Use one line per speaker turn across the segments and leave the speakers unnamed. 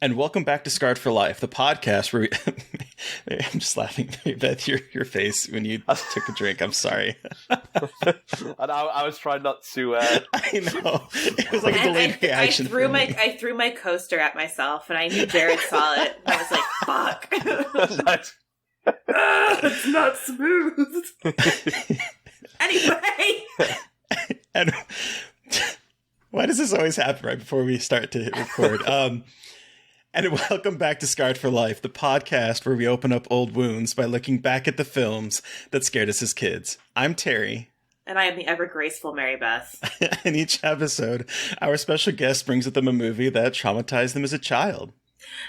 And welcome back to Scarred for Life, the podcast where we... I'm just laughing, Beth, your face when you took a drink. I'm sorry.
And I was trying not to...
I know. It was like a delayed reaction.
I threw my coaster at myself, and I knew Jared saw it. And I was like, fuck. It's not smooth. Anyway.
And why does this always happen right before we start to hit record? And welcome back to Scarred for Life, the podcast where we open up old wounds by looking back at the films that scared us as kids. I'm Terry.
And I am the ever-graceful Mary Beth.
In each episode, our special guest brings with them a movie that traumatized them as a child.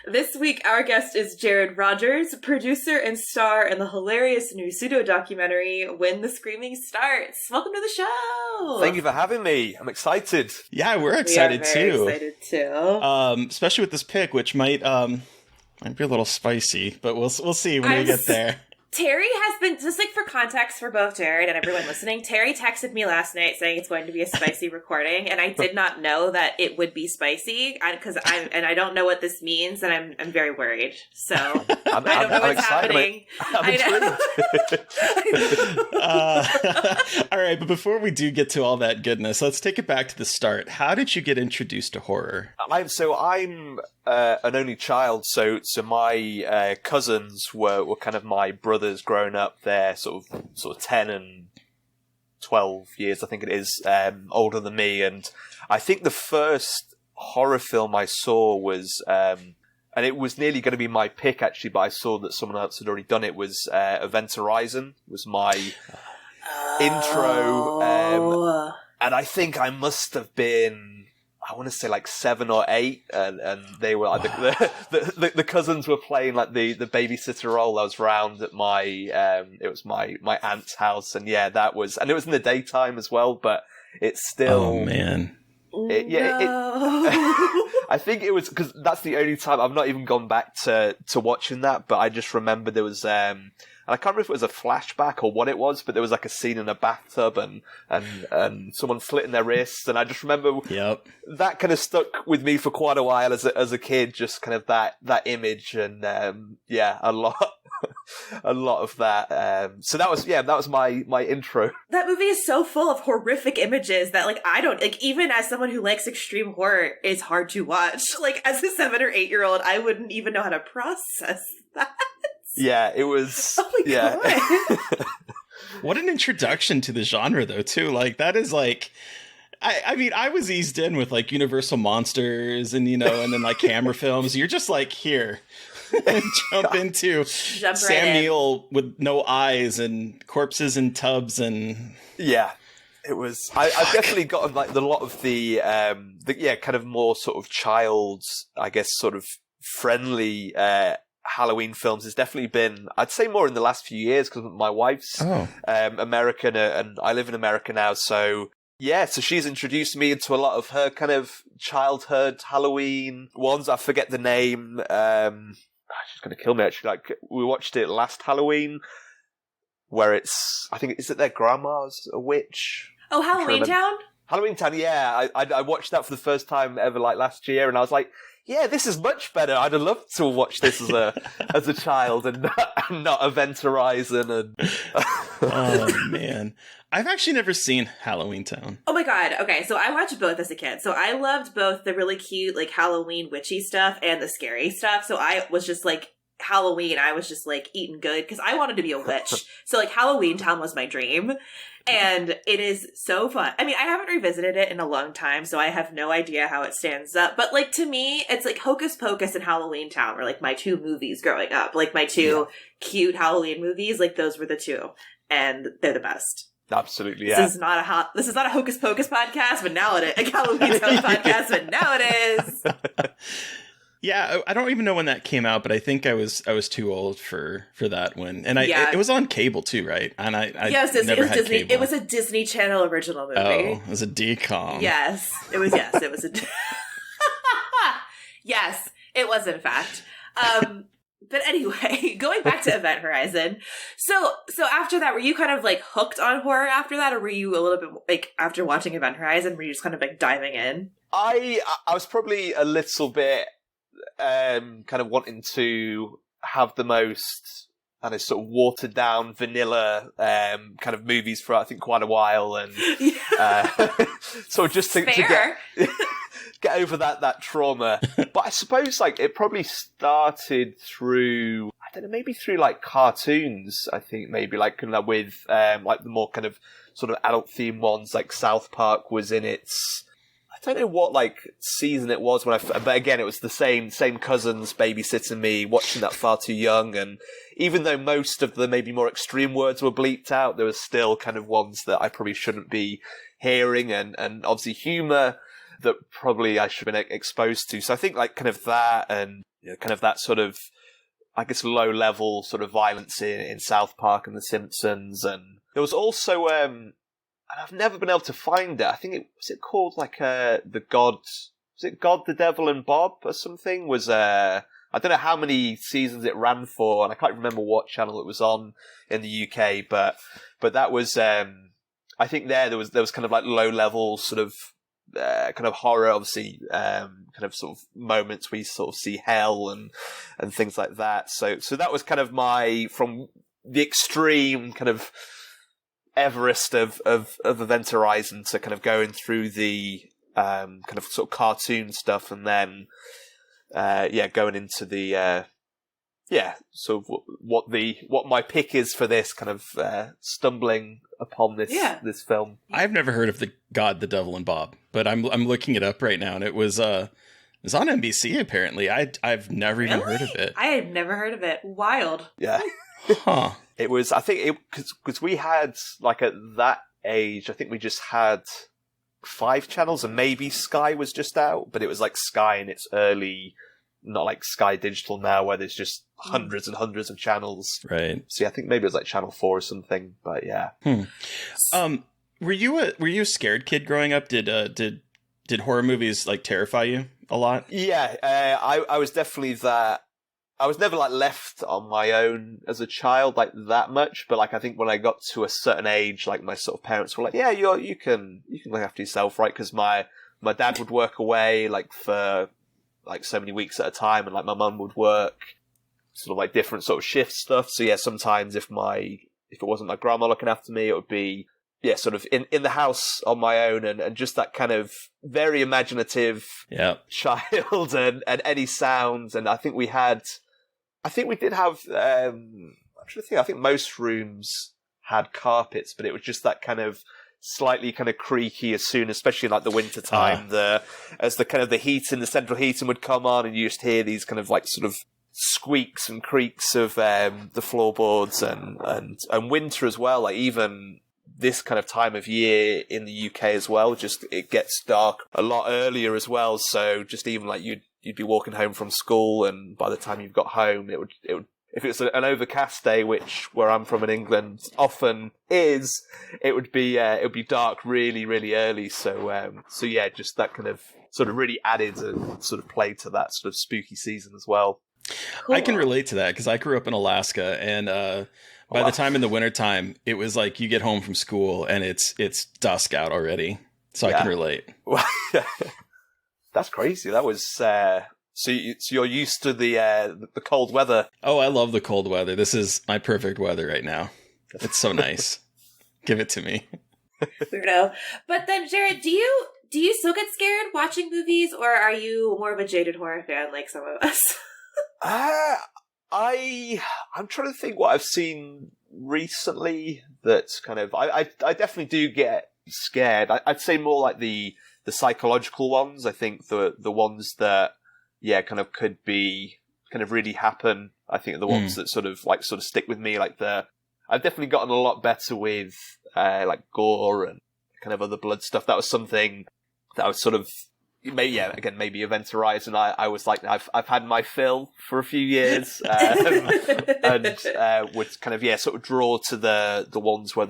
This week, our guest is Jared Rogers, producer and star in the hilarious new pseudo-documentary, When the Screaming Starts. Welcome to the show!
Thank you for having me. I'm excited.
Yeah, we're excited too.
Excited too.
Especially with this pick, which might be a little spicy, but we'll see when we get there.
Terry has been, just like for context for both Jared and everyone listening, Terry texted me last night saying it's going to be a spicy recording, and I did not know that it would be spicy, because I don't know what this means, and I'm very worried. So I don't know what's happening.
All right, but before we do get to all that goodness, let's take it back to the start. How did you get introduced to horror?
I'm an only child, so my cousins were kind of my brothers growing up. They're sort of 10 and 12 years, I think it is, older than me. And I think the first horror film I saw was, and it was nearly going to be my pick actually, but I saw that someone else had already done it, was Event Horizon was my intro. And I think I must have been, I want to say like 7 or 8, and they were like the cousins were playing like the babysitter role. I was round at my it was my aunt's house, and yeah, that was, and it was in the daytime as well, but it's still,
oh man,
I think it was because that's the only time I've not even gone back to watching that, but I just remember there was and I can't remember if it was a flashback or what it was, but there was like a scene in a bathtub and someone slitting their wrists, and I just remember that kind of stuck with me for quite a while as a kid, just kind of that image, and a lot of that. So that was my intro.
That movie is so full of horrific images that like I don't like, even as someone who likes extreme horror, it's hard to watch. Like as a 7 or 8-year-old, I wouldn't even know how to process that.
Yeah, it was.
Oh my God.
What an introduction to the genre, though, too. Like, that is like, I mean, I was eased in with like Universal Monsters and, and then like Hammer films. You're just like, here, jump into Sam Neill with no eyes and corpses in tubs and.
Yeah. It was. I've definitely got like a lot of the kind of more sort of child's, I guess, sort of friendly Halloween films has definitely been, I'd say, more in the last few years, because my wife's American, and I live in America now, so yeah, so she's introduced me into a lot of her kind of childhood Halloween ones. I forget the name. She's going to kill me, actually. Like, we watched it last Halloween, where it's, I think, is it their grandma's a witch?
Oh, Halloween Town?
Halloween Town, yeah. I watched that for the first time ever, like, last year, and I was like, yeah, this is much better. I'd have loved to watch this as a child, and not Event Horizon. And
oh man, I've actually never seen Halloween Town.
Oh my God. Okay, so I watched both as a kid. So I loved both the really cute like Halloween witchy stuff and the scary stuff. So I was just like, Halloween, I was just like eating good because I wanted to be a witch. So like Halloween Town was my dream. And it is so fun. I mean, I haven't revisited it in a long time, so I have no idea how it stands up. But like to me, it's like Hocus Pocus and Halloween Town were like my 2 movies growing up. Like my 2 cute Halloween movies, like those were the 2. And they're the best.
Absolutely, yeah.
This is not a Hocus Pocus podcast, but now it is. A Halloween Town podcast, but now it is.
Yeah, I don't even know when that came out, but I think I was too old for that one, and it was on cable too, right? And I
Disney.
Never had cable.
It was a Disney Channel original movie.
Oh, it was a DCOM.
Yes, it was. Yes, it was a. Yes, it was in fact. But anyway, going back to Event Horizon. So after that, were you kind of like hooked on horror after that, or were you a little bit like after watching Event Horizon, were you just kind of like diving in?
I was probably a little bit kind of wanting to have the most kind of sort of watered down vanilla kind of movies for I think quite a while, and so just to get over that trauma. But I suppose like it probably started through, I don't know, maybe through like cartoons. I think maybe like with like the more kind of sort of adult themed ones, like South Park was in its, I don't know what like season it was when but again it was the same cousins babysitting me, watching that far too young, and even though most of the maybe more extreme words were bleeped out, there was still kind of ones that I probably shouldn't be hearing, and obviously humour that probably I should have been exposed to. So I think like kind of that, and kind of that sort of, I guess, low level sort of violence in South Park and The Simpsons. And there was also, and I've never been able to find it, I think was it called like the God, was it God, the Devil and Bob or something? Was I don't know how many seasons it ran for, and I can't remember what channel it was on in the UK, but that was I think there was kind of like low level sort of kind of horror, obviously, kind of sort of moments where you sort of see hell and things like that. So that was kind of from the extreme kind of Everest of Event Horizon to kind of going through the kind of sort of cartoon stuff, and then going into the sort of what my pick is for this kind of stumbling upon this film.
I've never heard of the God, the Devil, and Bob, but I'm looking it up right now, and it was on NBC apparently. I've never even heard of it.
I had never heard of it. Wild.
Yeah.
Huh.
It was, I think, because we had, like, at that age, I think we just had 5 channels, and maybe Sky was just out, but it was like Sky in its early, not like Sky Digital now, where there's just hundreds and hundreds of channels.
Right.
So yeah, I think maybe it was like Channel 4 or something, but yeah.
Were you a scared kid growing up? Did horror movies like terrify you a lot?
Yeah, I was definitely that. I was never like left on my own as a child like that much, but like I think when I got to a certain age, like my sort of parents were like, "Yeah, you can look after yourself, right?" Because my dad would work away like for like so many weeks at a time, and like my mum would work sort of like different sort of shift stuff. So yeah, sometimes if it wasn't my grandma looking after me, it would be sort of in the house on my own, and just that kind of very imaginative child and any sounds. And I think we did have I'm trying to think, I think most rooms had carpets, but it was just that kind of slightly kind of creaky as soon, especially in like the winter time, as the kind of the heating, the central heating would come on, and you just hear these kind of like sort of squeaks and creaks of the floorboards, and winter as well, like even this kind of time of year in the UK as well, just it gets dark a lot earlier as well. So just even like you'd be walking home from school, and by the time you've got home, it would if it was an overcast day, which where I'm from in England often is, it would be dark really, really early. So yeah, just that kind of sort of really added and sort of played to that sort of spooky season as well.
Cool. I can relate to that because I grew up in Alaska, and by the time in the wintertime, it was like you get home from school and it's dusk out already. So I can relate.
That's crazy. That was so you're used to the cold weather.
Oh, I love the cold weather. This is my perfect weather right now. It's so nice. Give it to me.
Weirdo. But then, Jared, do you still get scared watching movies, or are you more of a jaded horror fan like some of us?
I'm trying to think what I've seen recently that's kind of I definitely do get scared. I'd say more like the psychological ones. I think the ones that kind of could be kind of really happen. I think are the ones that sort of stick with me. Like I've definitely gotten a lot better with like gore and kind of other blood stuff. That was something that I was sort of maybe Event Horizon. I was like, I've had my fill for a few years, and would kind of sort of draw to the ones where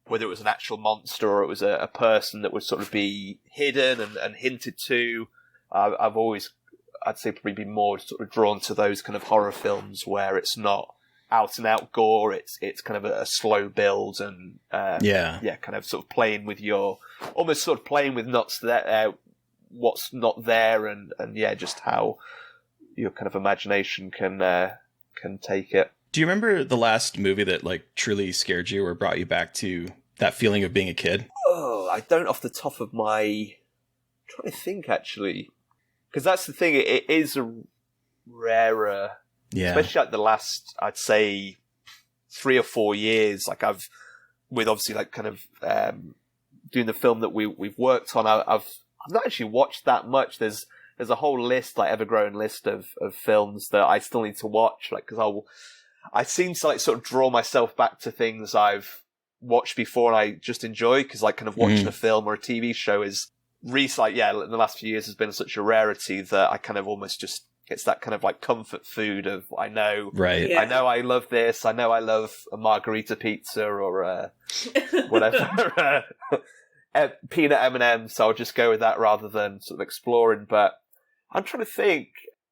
whether it was an actual monster or it was a person that would sort of be hidden and hinted to. I've always, I'd say, probably been more sort of drawn to those kind of horror films where it's not out and out gore. It's kind of a slow build and kind of sort of playing with almost sort of playing with what's not there, and just how your kind of imagination can take it.
Do you remember the last movie that like truly scared you or brought you back to that feeling of being a kid?
Oh, I don't off the top of my... I'm trying to think, actually. Because that's the thing, it is a rarer...
Yeah.
Especially like the last, I'd say, 3 or 4 years. Like I've... With obviously like kind of doing the film that we've worked on, I've not actually watched that much. There's a whole list, like ever-growing list of films that I still need to watch. Like, because I seem to like sort of draw myself back to things I've watched before and I just enjoy, because like kind of watching a film or a TV show is like, yeah, in the last few years has been such a rarity that I kind of almost just, it's that kind of like comfort food of, I know,
right.
Yeah.
I know I love this, I know I love a margarita pizza or whatever, peanut M&Ms, so I'll just go with that rather than sort of exploring. But I'm trying to think,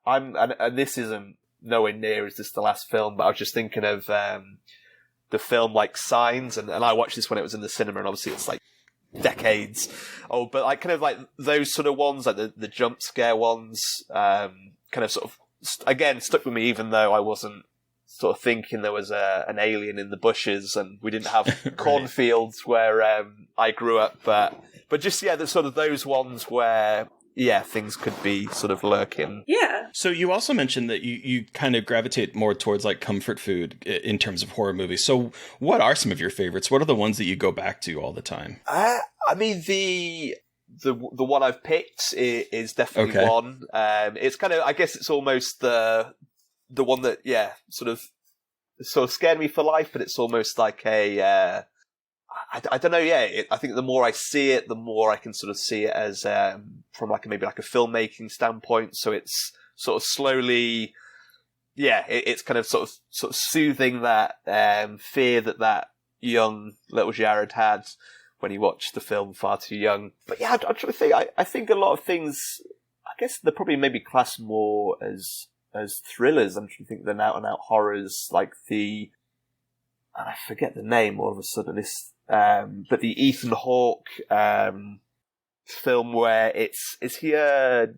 and this isn't nowhere near as this the last film, but I was just thinking of the film like Signs, and I watched this when it was in the cinema, and obviously it's like decades old, but like kind of like those sort of ones, like the jump scare ones, kind of sort of again stuck with me, even though I wasn't sort of thinking there was an alien in the bushes and we didn't have
Right.
cornfields where I grew up, but just there's sort of those ones where things could be sort of lurking.
Yeah.
So you also mentioned that you kind of gravitate more towards like comfort food in terms of horror movies. So what are some of your favorites? What are the ones that you go back to all the time?
I mean, the one I've picked is definitely
Okay.
one. It's kind of, I guess it's almost the one that sort of scared me for life, but it's almost like a I don't know. I think the more I see it, the more I can sort of see it as from like maybe like a filmmaking standpoint. So it's sort of slowly, it's kind of sort of soothing that fear that young little Jared had when he watched the film far too young. But I'm trying to think. I think a lot of things, I guess they're probably maybe classed more as thrillers. I'm trying to think they're out and out horrors, like and I forget the name all of a sudden. But the Ethan Hawke film where is he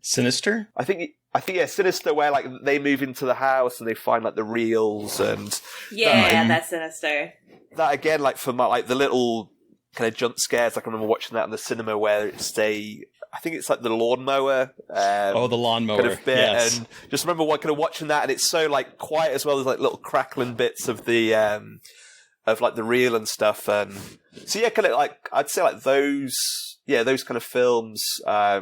Sinister?
I think Sinister, where like they move into the house and they find like the reels and
that's Sinister.
that again, like for my like the little kind of jump scares. Like I remember watching that in the cinema where I think it's like the lawnmower.
The lawnmower
kind of bit,
yes.
And just remember kind of watching that, and it's so like quiet as well. There's like little crackling bits of the of like the reel and stuff, and so kind of like I'd say like those kind of films. I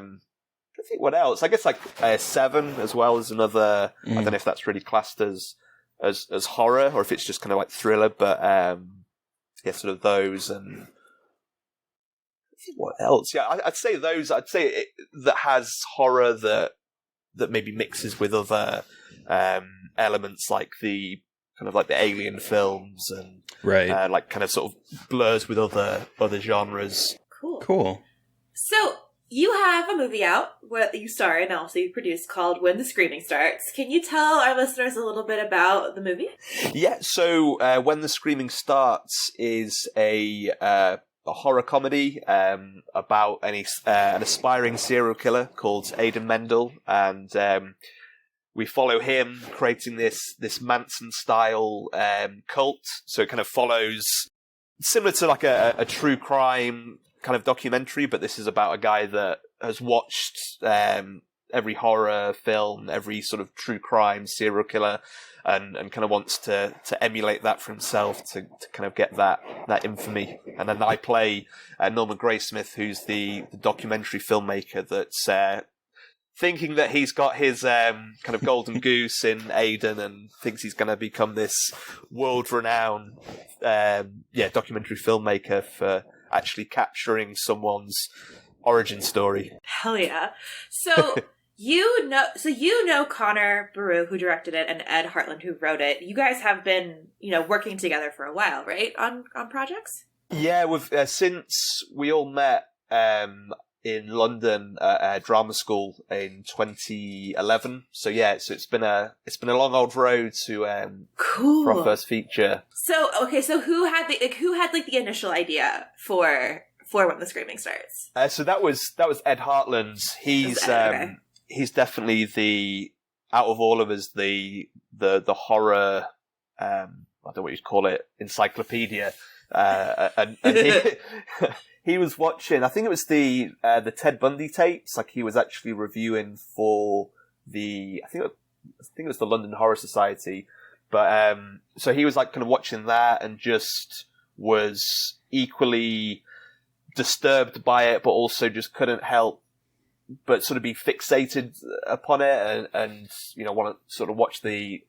think what else? I guess like Seven as well as another. I don't know if that's really classed as horror or if it's just kind of like thriller, but sort of those. And I think what else? I'd say those. I'd say that has horror that maybe mixes with other elements, like the kind of like the Alien films, and
right,
like kind of sort of blurs with other genres.
Cool.
So you have a movie out where you star and also you produce called When the Screaming Starts. Can you tell our listeners a little bit about the movie?
Yeah. So When the Screaming Starts is a horror comedy about an aspiring serial killer called Aidan Mendel, and we follow him creating this Manson-style cult. So it kind of follows, similar to like a true crime kind of documentary, but this is about a guy that has watched every horror film, every sort of true crime serial killer, and kind of wants to emulate that for himself to kind of get that infamy. And then I play Norman Graysmith, who's the documentary filmmaker that's thinking that he's got his kind of golden goose in Aidan and thinks he's going to become this world-renowned documentary filmmaker for actually capturing someone's origin story.
Hell yeah. So you know Connor Baru, who directed it, and Ed Hartland, who wrote it. You guys have been, working together for a while, right? On projects?
Yeah, we've since we all met in London at drama school in 2011. So it's been a long old road to
cool
for our first feature.
So who had the initial idea for When the Screaming Starts?
So that was Ed Hartland. He's
Okay.
he's definitely out of all of us, the horror, I don't know what you'd call it, encyclopedia. And he was watching, I think it was the Ted Bundy tapes. Like, he was actually reviewing for I think it was the London Horror Society. But, so he was like kind of watching that and just was equally disturbed by it, but also just couldn't help but sort of be fixated upon it and want to sort of watch the,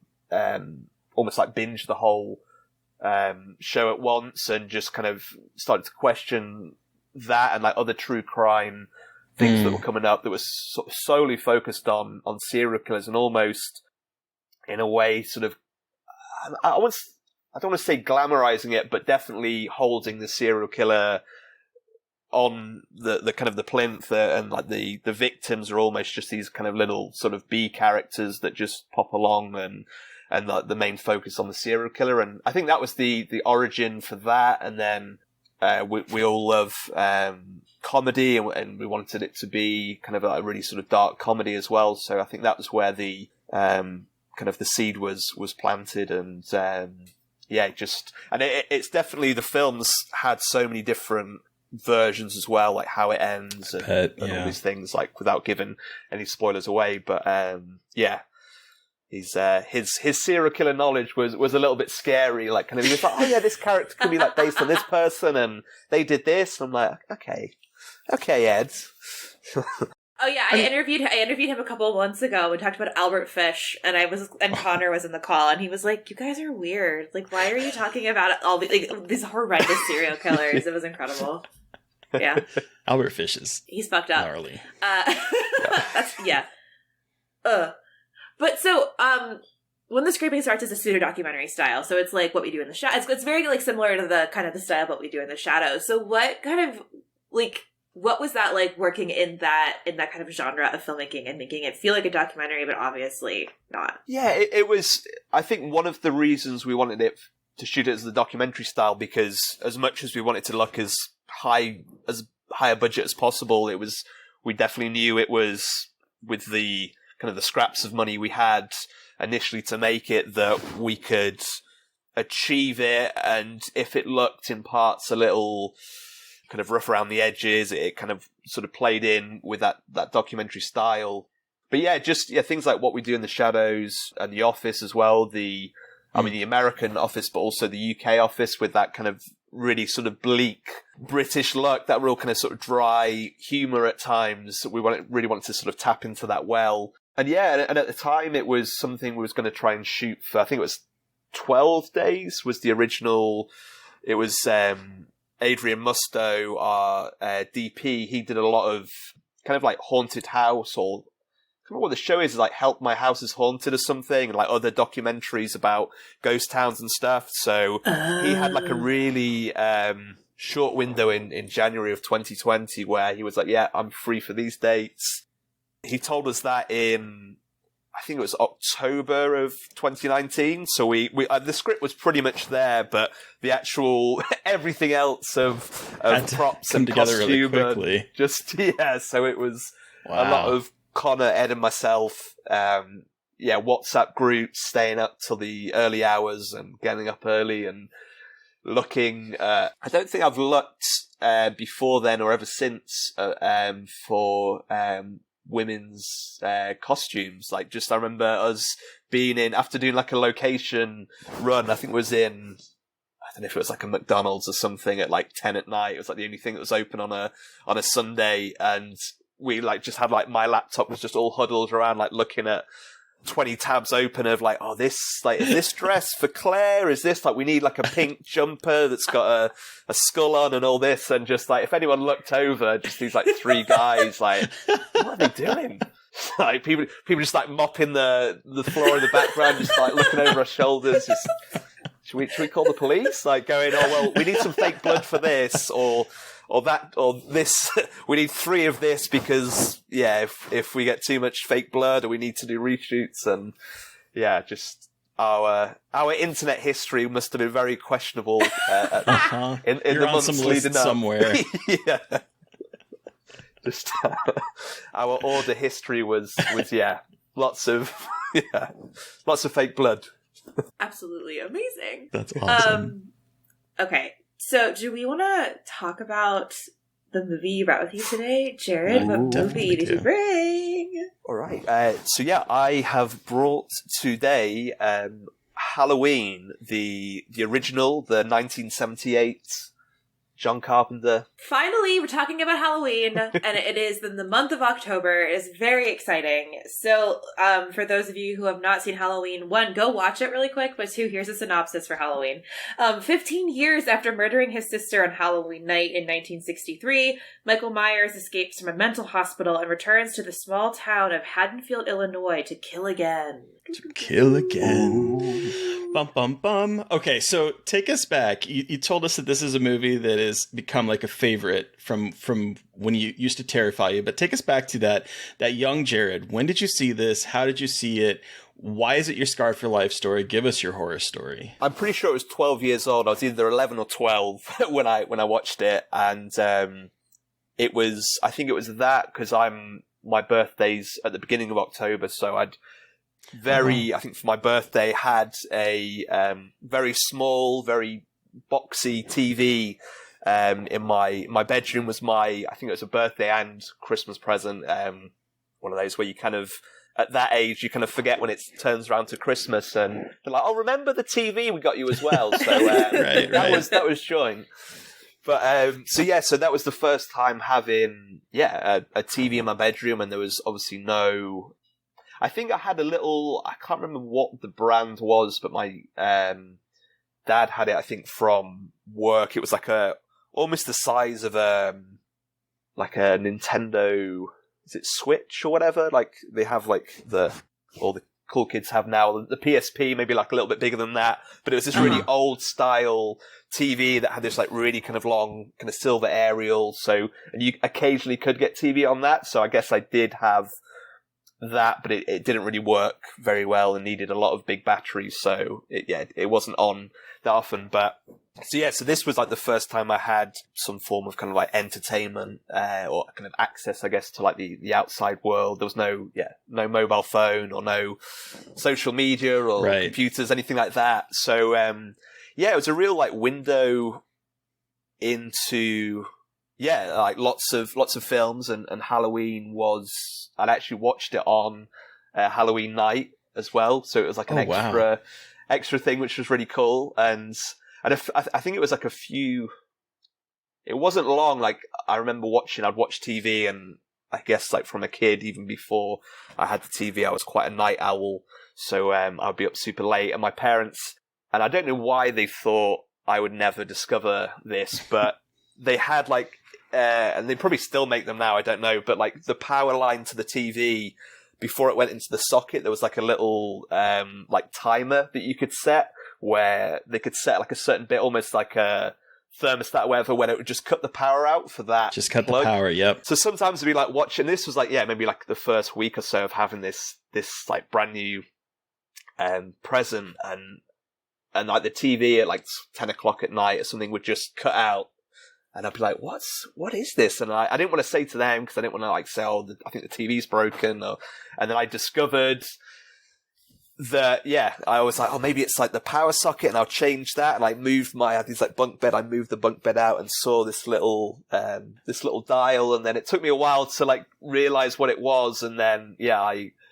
almost like binge the whole show at once, and just kind of started to question that and like other true crime things that were coming up that was sort of solely focused on serial killers, and almost in a way sort of, I don't want to say glamorizing it, but definitely holding the serial killer on the kind of the plinth, and like the victims are almost just these kind of little sort of B characters that just pop along, and like the main focus on the serial killer. And I think that was the origin for that. And then we all love comedy, and we wanted it to be kind of a really sort of dark comedy as well. So I think that was where the kind of the seed was planted. And it's definitely, the films had so many different versions as well, like how it ends and all these things, like without giving any spoilers away. But his serial killer knowledge was a little bit scary. Like, kind of, he was like, oh yeah, this character could be like based on this person, and they did this. And I'm like, okay, Ed.
Oh yeah, I interviewed him a couple of months ago. We talked about Albert Fish, and Connor was in the call, and he was like, "You guys are weird. Like, why are you talking about all these horrendous serial killers?" It was incredible. Yeah,
Albert Fish he's
fucked up.
Gnarly.
But so when the scraping starts, it's a pseudo documentary style. So it's like what we do in the shadows. It's very like similar to the kind of the style of what we do in the shadows. So what kind of what was that like working in that kind of genre of filmmaking and making it feel like a documentary, but obviously not? Yeah,
it was, I think, one of the reasons we wanted it to shoot it as the documentary style, because as much as we wanted to look as high a budget as possible, we definitely knew it was, with the kind of the scraps of money we had initially to make it, that we could achieve it. And if it looked in parts a little kind of rough around the edges, it kind of sort of played in with that documentary style. But things like what we do in the shadows and the office as well, the American office, but also the UK office, with that kind of really sort of bleak British look, that real kind of sort of dry humour at times. We really wanted to sort of tap into that well. And and at the time it was something we was going to try and shoot for, I think it was 12 days was the original. It was Adrian Musto, our DP. He did a lot of kind of like haunted house, or I don't know what the show is, like Help My House is Haunted or something, and like other documentaries about ghost towns and stuff. So he had like a really short window in January of 2020 where he was like, yeah, I'm free for these dates. He told us that in, I think it was October of 2019. So we the script was pretty much there, but the actual everything else of props and costume, really quickly. So it was a lot of Connor, Ed, and myself. WhatsApp groups, staying up till the early hours and getting up early and looking. I don't think I've looked before then or ever since for women's costumes. Like, just I remember us being in, after doing like a location run, I think it was in, I don't know if it was like a McDonald's or something, at like 10 at night. It was like the only thing that was open on a Sunday, and we like just had like, my laptop was just all huddled around, like looking at 20 tabs open of like, oh, this, like, is this dress for Claire? Is this like, we need like a pink jumper that's got a skull on and all this. And just like, if anyone looked over, just these like three guys, like, what are they doing? Like people just like mopping the floor in the background, just like looking over our shoulders. Just, should we call the police? Like going, oh, well, we need some fake blood for this, or that, or this, we need 3 of this because, if we get too much fake blood, or we need to do reshoots, and just our internet history must have been very questionable in the months leading up. Somewhere. Just our order history was lots of Yeah. Lots of fake blood.
Absolutely amazing.
That's awesome.
Okay, so do we want to talk about the movie you brought with you today? Jared, what movie did you bring?
All right. So yeah, I have brought today Halloween, the original, the 1978 John Carpenter.
Finally, we're talking about Halloween, and it is in the month of October. It is very exciting. So, for those of you who have not seen Halloween, 1, go watch it really quick, but 2, here's a synopsis for Halloween. 15 years after murdering his sister on Halloween night in 1963, Michael Myers escapes from a mental hospital and returns to the small town of Haddonfield, Illinois to kill again.
To kill again. Bum, bum, bum. Okay, so take us back. You told us that this is a movie that has become like a favorite from when you used to terrify you. But take us back to that young Jared. When did you see this? How did you see it? Why is it your Scarred for Life story? Give us your horror story.
I'm pretty sure it was 12 years old. I was either 11 or 12 when I watched it, and it was. I think it was that because my birthday's at the beginning of October, so I think for my birthday had a very small, very boxy TV in my bedroom. Was I think it was a birthday and Christmas present. One of those where you kind of, at that age, you kind of forget when it turns around to Christmas, and they're like, "Oh, remember the TV we got you as well." So
right.
that was joint. But so that was the first time having a TV in my bedroom, and there was obviously no. I think I had I can't remember what the brand was, but my dad had it, I think, from work. It was like almost the size of like a Nintendo, is it Switch or whatever? Like they have like all the cool kids have now, the PSP, maybe like a little bit bigger than that. But it was this really old style TV that had this like really kind of long kind of silver aerial. So, and you occasionally could get TV on that. So I guess I did have that, but it didn't really work very well and needed a lot of big batteries, so it wasn't on that often. But so this was like the first time I had some form of kind of like entertainment or kind of access, I guess, to like the outside world. There was no mobile phone or no social media or computers, anything like that. So it was a real like window into like lots of films, and Halloween was. I'd actually watched it on Halloween night as well, so it was like an extra thing, which was really cool. And I think it was like a few. It wasn't long. Like I remember I'd watch TV, and I guess like from a kid, even before I had the TV, I was quite a night owl. So I'd be up super late, and my parents, and I don't know why they thought I would never discover this, but they had like. And they probably still make them now, I don't know, but like the power line to the TV, before it went into the socket, there was like a little like timer that you could set, where they could set like a certain bit, almost like a thermostat or whatever, when it would just cut the power out for that.
Just cut
plug.
The power, yep.
So sometimes it'd be like watching, this was like, maybe like the first week or so of having this like brand new present, and like the TV at like 10 o'clock at night or something would just cut out. And I'd be like, what is this? And I didn't want to say to them, because I didn't want to like say, I think the TV's broken. And then I discovered that, I was like, maybe it's like the power socket, and I'll change that. And I had this like bunk bed. I moved the bunk bed out and saw this little dial. And then it took me a while to like realize what it was. And then,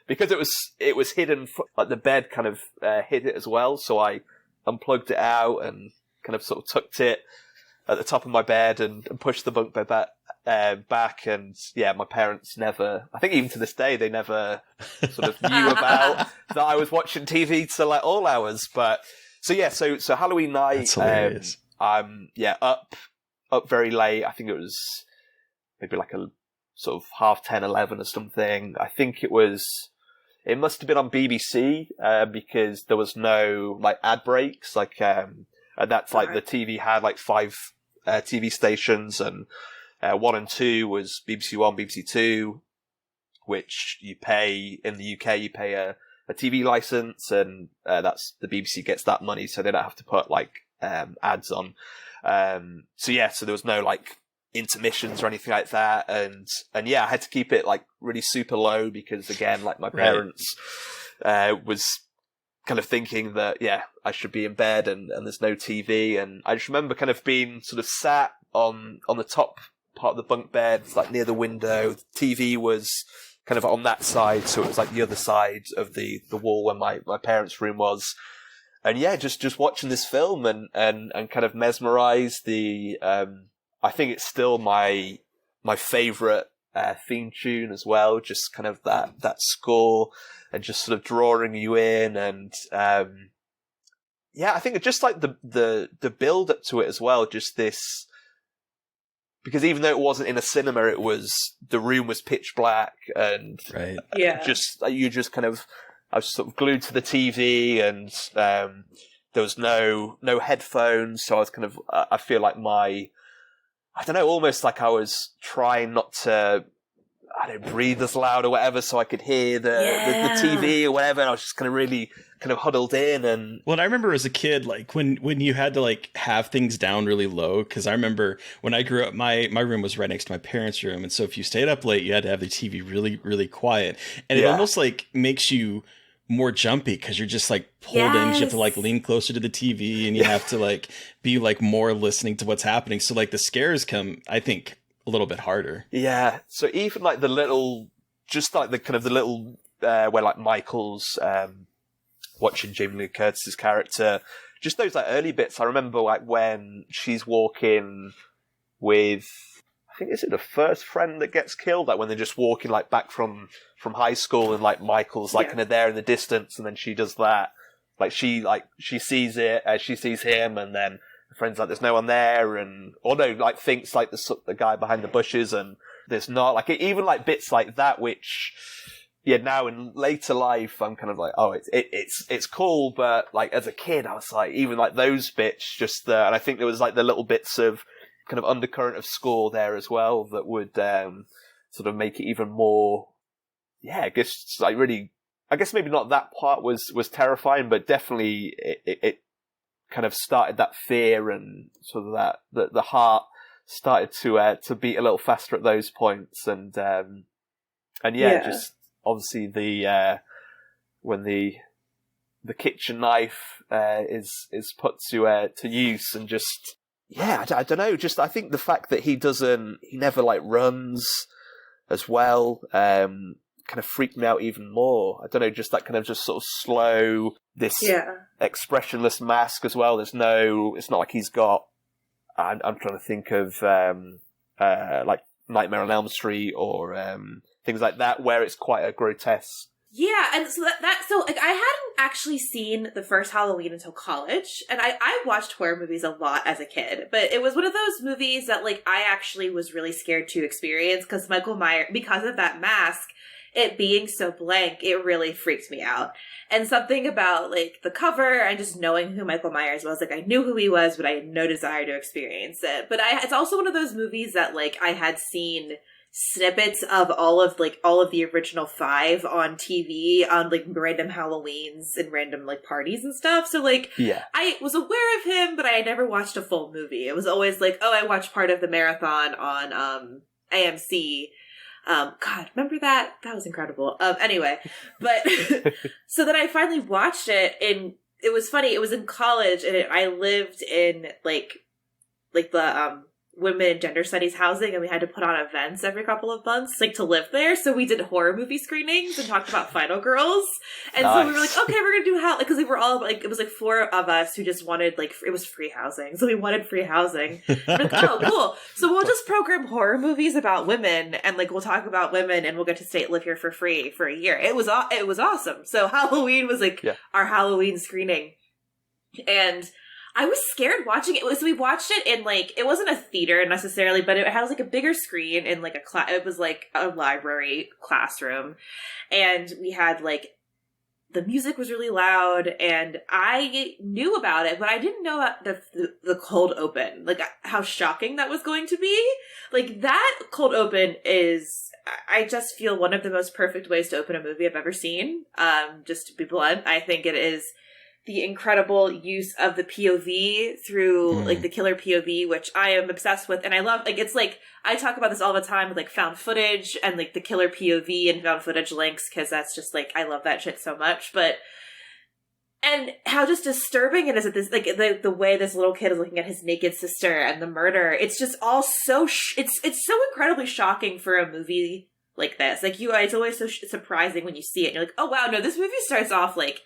because it was hidden, like the bed kind of hid it as well. So I unplugged it out and kind of sort of tucked it at the top of my bed and pushed the bunk bed back. And my parents never, I think even to this day, they never sort of knew about that I was watching TV till like all hours. But so Halloween night, I'm up very late. I think it was maybe like a sort of 10:30, 11 or something. I think it must have been on BBC because there was no like ad breaks, like and that's like the TV had like 5 TV stations, and 1 and 2 was BBC 1, BBC 2, which you pay in the UK. You pay a TV license, and that's the BBC gets that money, so they don't have to put like ads on. So there was no like intermissions or anything like that, and I had to keep it like really super low because again, like my parents. was kind of thinking that, I should be in bed and there's no TV. And I just remember kind of being sort of sat on the top part of the bunk bed, like near the window. The TV was kind of on that side, so it was like the other side of the wall where my parents' room was. And just watching this film and kind of mesmerized. I think it's still my favorite theme tune as well. Just kind of that score and just sort of drawing you in. And I think it's just like the build up to it as well. Just this, because even though it wasn't in a cinema, the room was pitch black and
right.
You just kind of. I was sort of glued to the TV, and there was no headphones, so I was kind of, I feel like I don't know, almost like I was trying not to, breathe as loud or whatever, so I could hear the TV or whatever, and I was just kind of really kind of huddled in. And
well, I remember as a kid, like when you had to like have things down really low, because I remember when I grew up, my room was right next to my parents' room, and so if you stayed up late, you had to have the TV really, really quiet, and it almost like makes you more jumpy because you're just like pulled in. You have to like lean closer to the TV, and you have to like be like more listening to what's happening. So like the scares come, I think, a little bit harder.
Yeah. So even like the little, just like the kind of the little where like Michael's watching Jamie Lee Curtis's character, just those like early bits. I remember like when she's walking with, I think, is it the first friend that gets killed? Like when they're just walking like back from high school, and like Michael's like kind of there in the distance, and then she does that. Like she sees it as she sees him, and then the friend's like, "There's no one there," like thinks like the guy behind the bushes, and there's not. Like even like bits like that, which now in later life I'm kind of like, oh, it's cool, but like as a kid I was like, even like those bits, just and I think there was like the little bits of kind of undercurrent of score there as well that would sort of make it even more. I guess like really. I guess maybe not that part was terrifying, but definitely it kind of started that fear, and sort of that the heart started to beat a little faster at those points, and just obviously when the kitchen knife is put to use, and just I don't know, just I think the fact that he never like runs as well kind of freaked me out even more. I don't know, just that kind of just sort of slow, this expressionless mask as well. It's not like he's got, I'm trying to think of like Nightmare on Elm Street or things like that, where it's quite a grotesque.
Yeah, and so so like I hadn't actually seen the first Halloween until college, and I watched horror movies a lot as a kid, but it was one of those movies that like I actually was really scared to experience, because Michael Myers, because of that mask, it being so blank, it really freaked me out. And something about like the cover and just knowing who Michael Myers was, like I knew who he was, but I had no desire to experience it. But it's also one of those movies that like I had seen snippets of all of the original 5 on TV on like random Halloweens and random like parties and stuff. So like I was aware of him, but I had never watched a full movie. It was always like, oh, I watched part of the marathon on AMC. God, remember that? That was incredible. Anyway, but so then I finally watched it, and it was funny. It was in college, and I lived in like the women and gender studies housing, and we had to put on events every couple of months, like to live there. So we did horror movie screenings and talked about Final Girls. And so we were like, okay, we're gonna do because we were all like, it was like 4 of us who just wanted like, it was free housing, so we wanted free housing. Like, oh, cool. So we'll just program horror movies about women, and like we'll talk about women, and we'll get to live here for free for a year. It was awesome. So Halloween was like our Halloween screening, and I was scared watching it. We watched it in like, it wasn't a theater necessarily, but it had like a bigger screen in like it was like a library classroom. And we had like, the music was really loud, and I knew about it, but I didn't know about the cold open, like how shocking that was going to be. Like that cold open is, I just feel, one of the most perfect ways to open a movie I've ever seen. Just to be blunt, I think it is the incredible use of the POV through like the killer POV, which I am obsessed with. And I love, like, it's like, I talk about this all the time with like found footage and like the killer POV and found footage links, because that's just like, I love that shit so much. But, and how just disturbing it is that this, like, the way this little kid is looking at his naked sister and the murder, it's just all so, it's so incredibly shocking for a movie like this. Like, it's always so surprising when you see it. And you're like, oh wow, no, this movie starts off like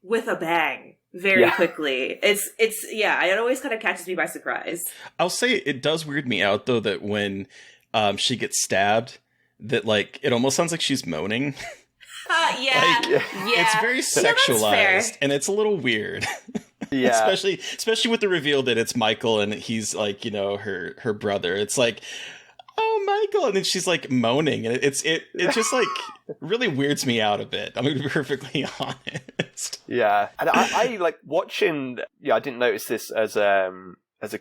with a bang very quickly. It always kind of catches me by surprise.
I'll say it does weird me out though that when she gets stabbed, that like it almost sounds like she's moaning. It's very sexualized and it's a little weird. Yeah. especially with the reveal that it's Michael and he's like, you know, her brother. It's like, oh, Michael, and then she's like moaning, and it just like really weirds me out a bit. I'm gonna be perfectly honest.
Yeah, and I like watching. Yeah, I didn't notice this as a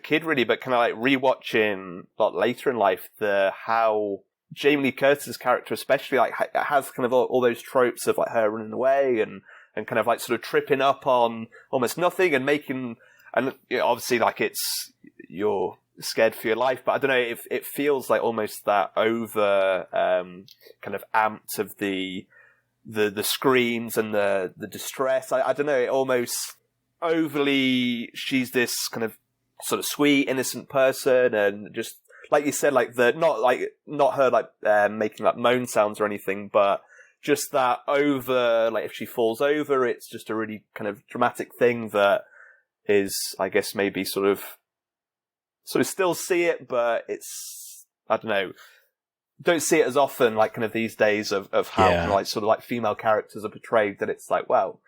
kid really, but kind of like rewatching a lot later in life how Jamie Lee Curtis's character, especially, like has kind of all those tropes of like her running away and kind of like sort of tripping up on almost nothing and making, and you know, obviously like you're scared for your life, but I don't know, it feels like almost that over kind of amped of the screams and the distress. I don't know, it almost overly, she's this kind of sort of sweet innocent person, and just like you said, like not her like making like moan sounds or anything, but just that over, like if she falls over, it's just a really kind of dramatic thing that is, I guess, maybe sort of still see it, but it's, I don't know, don't see it as often, like kind of these days of how kind of, like sort of like female characters are portrayed, that it's like, well,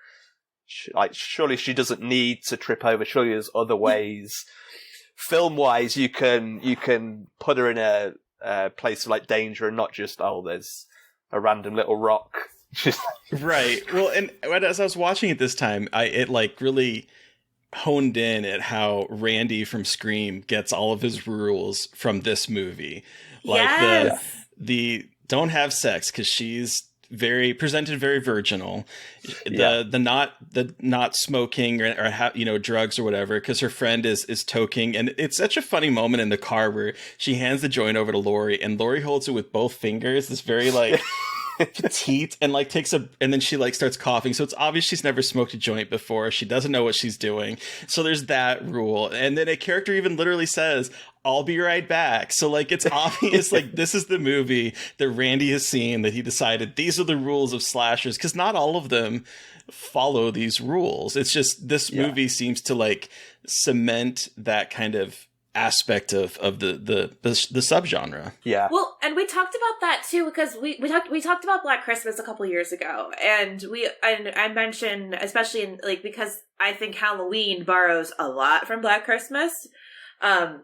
surely she doesn't need to trip over. Surely there's other ways, film-wise, you can put her in a place of like danger and not just, oh, there's a random little rock.
Right. Well, and as I was watching it this time, it like really honed in at how Randy from Scream gets all of his rules from this movie. Like the don't have sex because she's presented very virginal. The not smoking or drugs or whatever because her friend is toking, and it's such a funny moment in the car where she hands the joint over to Laurie and Laurie holds it with both fingers. This very like petite, and like and then she like starts coughing, so it's obvious she's never smoked a joint before. She doesn't know what she's doing, so there's that rule. And then a character even literally says, I'll be right back. So like it's obvious like this is the movie that Randy has seen, that he decided these are the rules of slashers, because not all of them follow these rules. It's just this movie seems to like cement that kind of aspect of the subgenre.
Yeah.
Well, and we talked about that too, because we talked about Black Christmas a couple of years ago, and I mentioned, especially in like, because I think Halloween borrows a lot from Black Christmas, but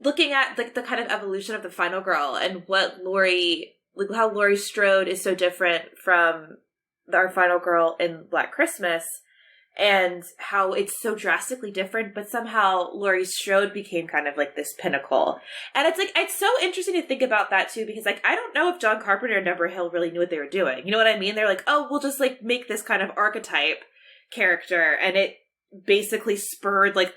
looking at like the kind of evolution of the final girl and what how Laurie Strode is so different from our final girl in Black Christmas, and how it's so drastically different, but somehow Laurie Strode became kind of like this pinnacle. And it's like, it's so interesting to think about that too, because like, I don't know if John Carpenter and Deborah Hill really knew what they were doing. You know what I mean? They're like, oh, we'll just like make this kind of archetype character. And it basically spurred like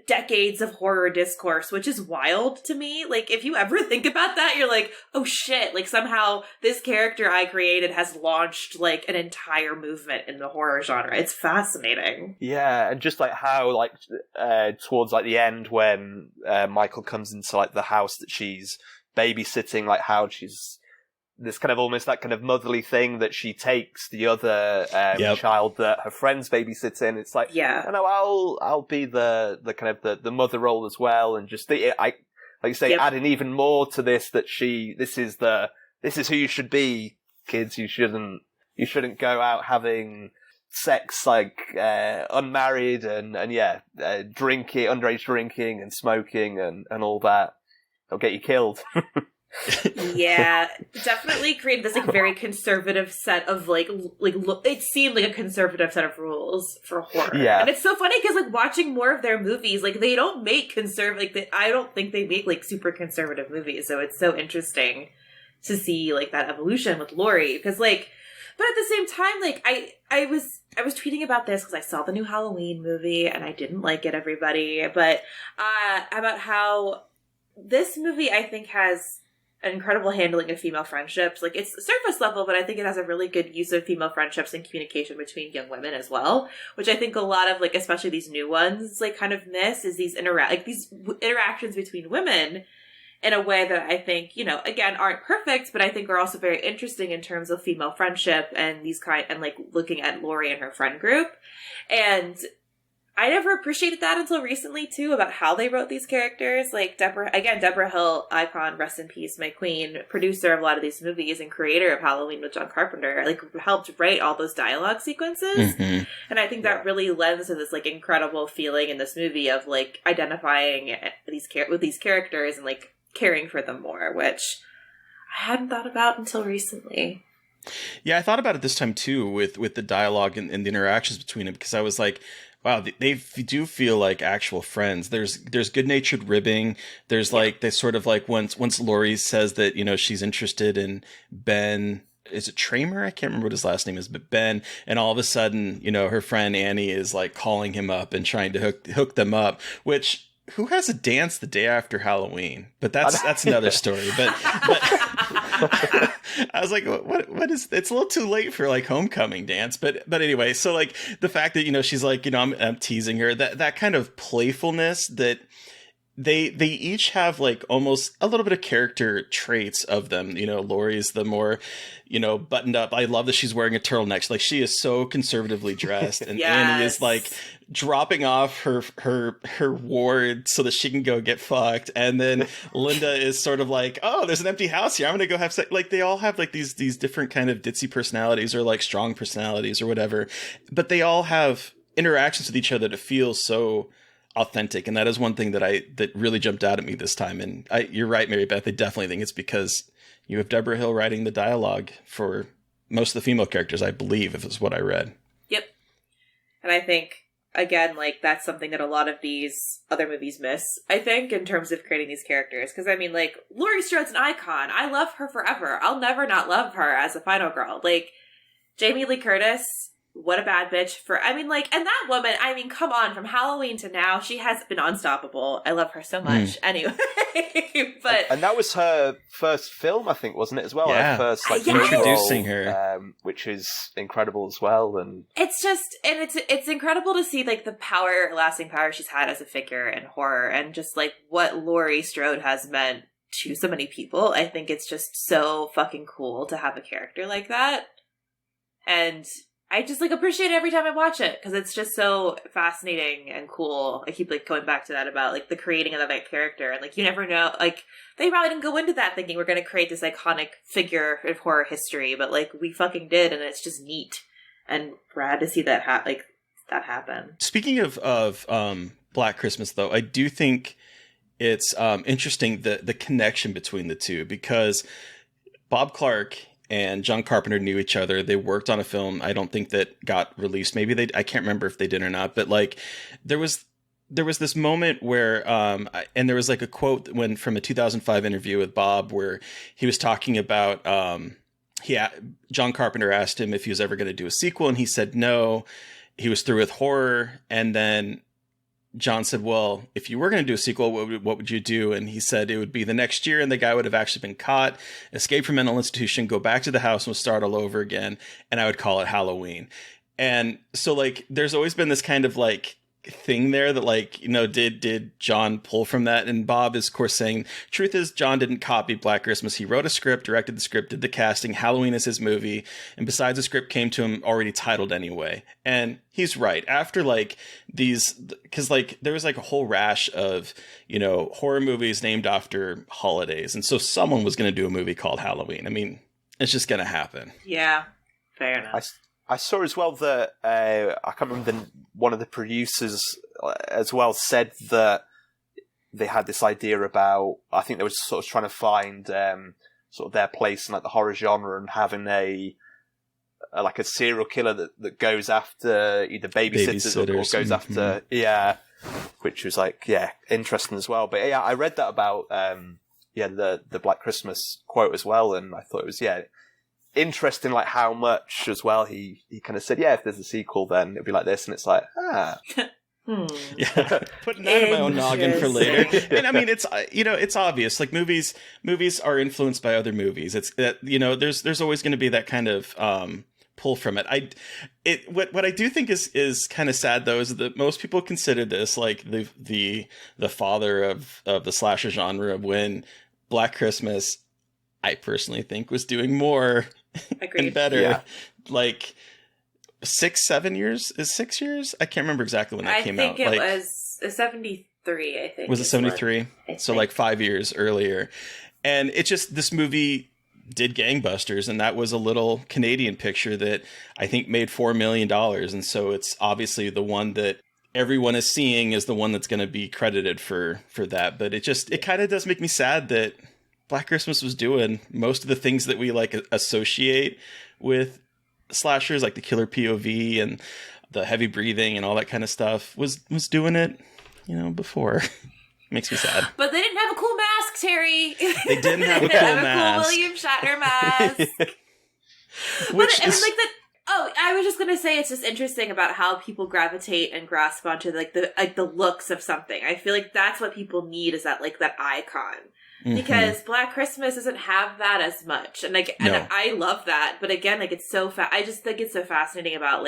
decades of horror discourse, which is wild to me. Like, if you ever think about that, you're like, oh shit, like somehow this character I created has launched like an entire movement in the horror genre. It's fascinating.
Yeah, and just like how like towards like the end when Michael comes into like the house that she's babysitting, like how she's this kind of almost that kind of motherly thing that she takes the other child that her friend's babysitting. It's like, I know I'll be the kind of the mother role as well, and just like you say, adding even more to this, that this is who you should be, kids. You shouldn't go out having sex like unmarried and drinking, underage drinking and smoking and all that. They'll get you killed.
Yeah, definitely created this like very conservative set of like it seemed like a conservative set of rules for horror. Yeah, and it's so funny because like watching more of their movies, like they don't make I don't think they make like super conservative movies. So it's so interesting to see like that evolution with Laurie, because like But at the same time, like I was tweeting about this because I saw the new Halloween movie and I didn't like it, everybody. But about how this movie I think has an incredible handling of female friendships. Like, it's surface level, but I think it has a really good use of female friendships and communication between young women as well, which I think a lot of, like, especially these new ones, like, kind of miss, is these interactions between women in a way that I think, you know, again, aren't perfect, but I think are also very interesting in terms of female friendship and like, looking at Laurie and her friend group. And I never appreciated that until recently, too, about how they wrote these characters. Like, Deborah Hill, icon, rest in peace, my queen, producer of a lot of these movies and creator of Halloween with John Carpenter, like, helped write all those dialogue sequences. Mm-hmm. And I think that really lends to this, like, incredible feeling in this movie of, like, identifying with these characters and, like, caring for them more, which I hadn't thought about until recently.
Yeah, I thought about it this time, too, with the dialogue and the interactions between them, because I was like, wow, they do feel like actual friends. There's good-natured ribbing. There's like they sort of like once Laurie says that, you know, she's interested in Ben. Is it Tramer? I can't remember what his last name is, but Ben. And all of a sudden, you know, her friend Annie is like calling him up and trying to hook them up. Which, who has a dance the day after Halloween? But that's another story. But I was like, what is, it's a little too late for like homecoming dance. But anyway, so like the fact that, you know, she's like, you know, I'm teasing her, that kind of playfulness that they each have like almost a little bit of character traits of them. You know, Laurie's the more, you know, buttoned up. I love that she's wearing a turtleneck. Like, she is so conservatively dressed, and yes. Annie is like dropping off her ward so that she can go get fucked. And then Linda is sort of like, oh, there's an empty house here, I'm gonna go have sex. Like, they all have like these different kind of ditzy personalities, or like strong personalities or whatever, but they all have interactions with each other that feel so authentic. And that is one thing that really jumped out at me this time. And you're right, Mary Beth, I definitely think it's because you have Deborah Hill writing the dialogue for most of the female characters, I believe, if it's what I read.
Yep. And I think, again, like, that's something that a lot of these other movies miss, I think, in terms of creating these characters. Because, I mean, like, Laurie Strode's an icon. I love her forever. I'll never not love her as a final girl. Like, Jamie Lee Curtis, what a bad bitch I mean, like, and that woman, I mean, come on, from Halloween to now, she has been unstoppable. I love her so much. Anyway, but...
And that was her first film, I think, wasn't it, as well?
Yeah.
Her first, like,
introducing her.
Which is incredible as well. And
it's just, and it's incredible to see, like, the lasting power she's had as a figure in horror, and just, like, what Laurie Strode has meant to so many people. I think it's just so fucking cool to have a character like that. And I just, like, appreciate it every time I watch it, because it's just so fascinating and cool. I keep, like, going back to that about, like, the creating of that character. And, like, you never know, like, they probably didn't go into that thinking we're going to create this iconic figure of horror history, but, like, we fucking did, and it's just neat and rad to see that that happen.
Speaking of Black Christmas, though, I do think it's interesting the connection between the two, because Bob Clark and John Carpenter knew each other. They worked on a film, I don't think, that got released. Maybe I can't remember if they did or not, but like there was this moment where and there was like a quote from a 2005 interview with Bob where he was talking about John Carpenter asked him if he was ever going to do a sequel, and he said no. He was through with horror. And then John said, well, if you were going to do a sequel, what would you do? And he said it would be the next year, and the guy would have actually been caught, escaped from mental institution, go back to the house and start all over again, and I would call it Halloween. And so, like, there's always been this kind of, like, thing there that, like, you know, did John pull from that? And Bob is, of course, saying, truth is, John didn't copy Black Christmas. He wrote a script, directed the script, did the casting. Halloween is his movie. And besides, the script came to him already titled anyway. And he's right. After, like, these, because, like, there was, like, a whole rash of, you know, horror movies named after holidays. And so someone was going to do a movie called Halloween. I mean, it's just going to happen.
Yeah, fair enough.
I saw as well that I can't remember, one of the producers as well said that they had this idea about, I think they were sort of trying to find sort of their place in, like, the horror genre, and having a serial killer that goes after either babysitters or goes after which was, like, interesting as well. But I read that about the Black Christmas quote as well, and I thought it was interesting, like how much as well he kind of said, yeah, if there's a sequel, then it'll be like this, and it's like,
Yeah, putting that in my own noggin for later. And I mean, it's it's obvious. Like movies are influenced by other movies. It's that there's always going to be that kind of pull from it. What I do think is kind of sad though is that most people consider this like the father of the slasher genre, when Black Christmas, I personally think, was doing more and better. Yeah. Like 6-7 years is 6 years. I can't remember exactly when that came out.
I think it was 73. I think
was it 73? So like 5 years earlier, and it just this movie did gangbusters, and that was a little Canadian picture that I think made $4 million, and so it's obviously the one that everyone is seeing is the one that's going to be credited for that. But it kind of does make me sad that Black Christmas was doing most of the things that we like associate with slashers, like the killer POV and the heavy breathing and all that kind of stuff, was doing it, before. Makes me sad.
But they didn't have a cool mask, Terry.
They didn't have a cool mask.
Cool William Shatner mask. I was just gonna say, it's just interesting about how people gravitate and grasp onto the looks of something. I feel like that's what people need, is that icon. Because Black Christmas doesn't have that as much, and and I love that. But again, it's so I just think it's so fascinating about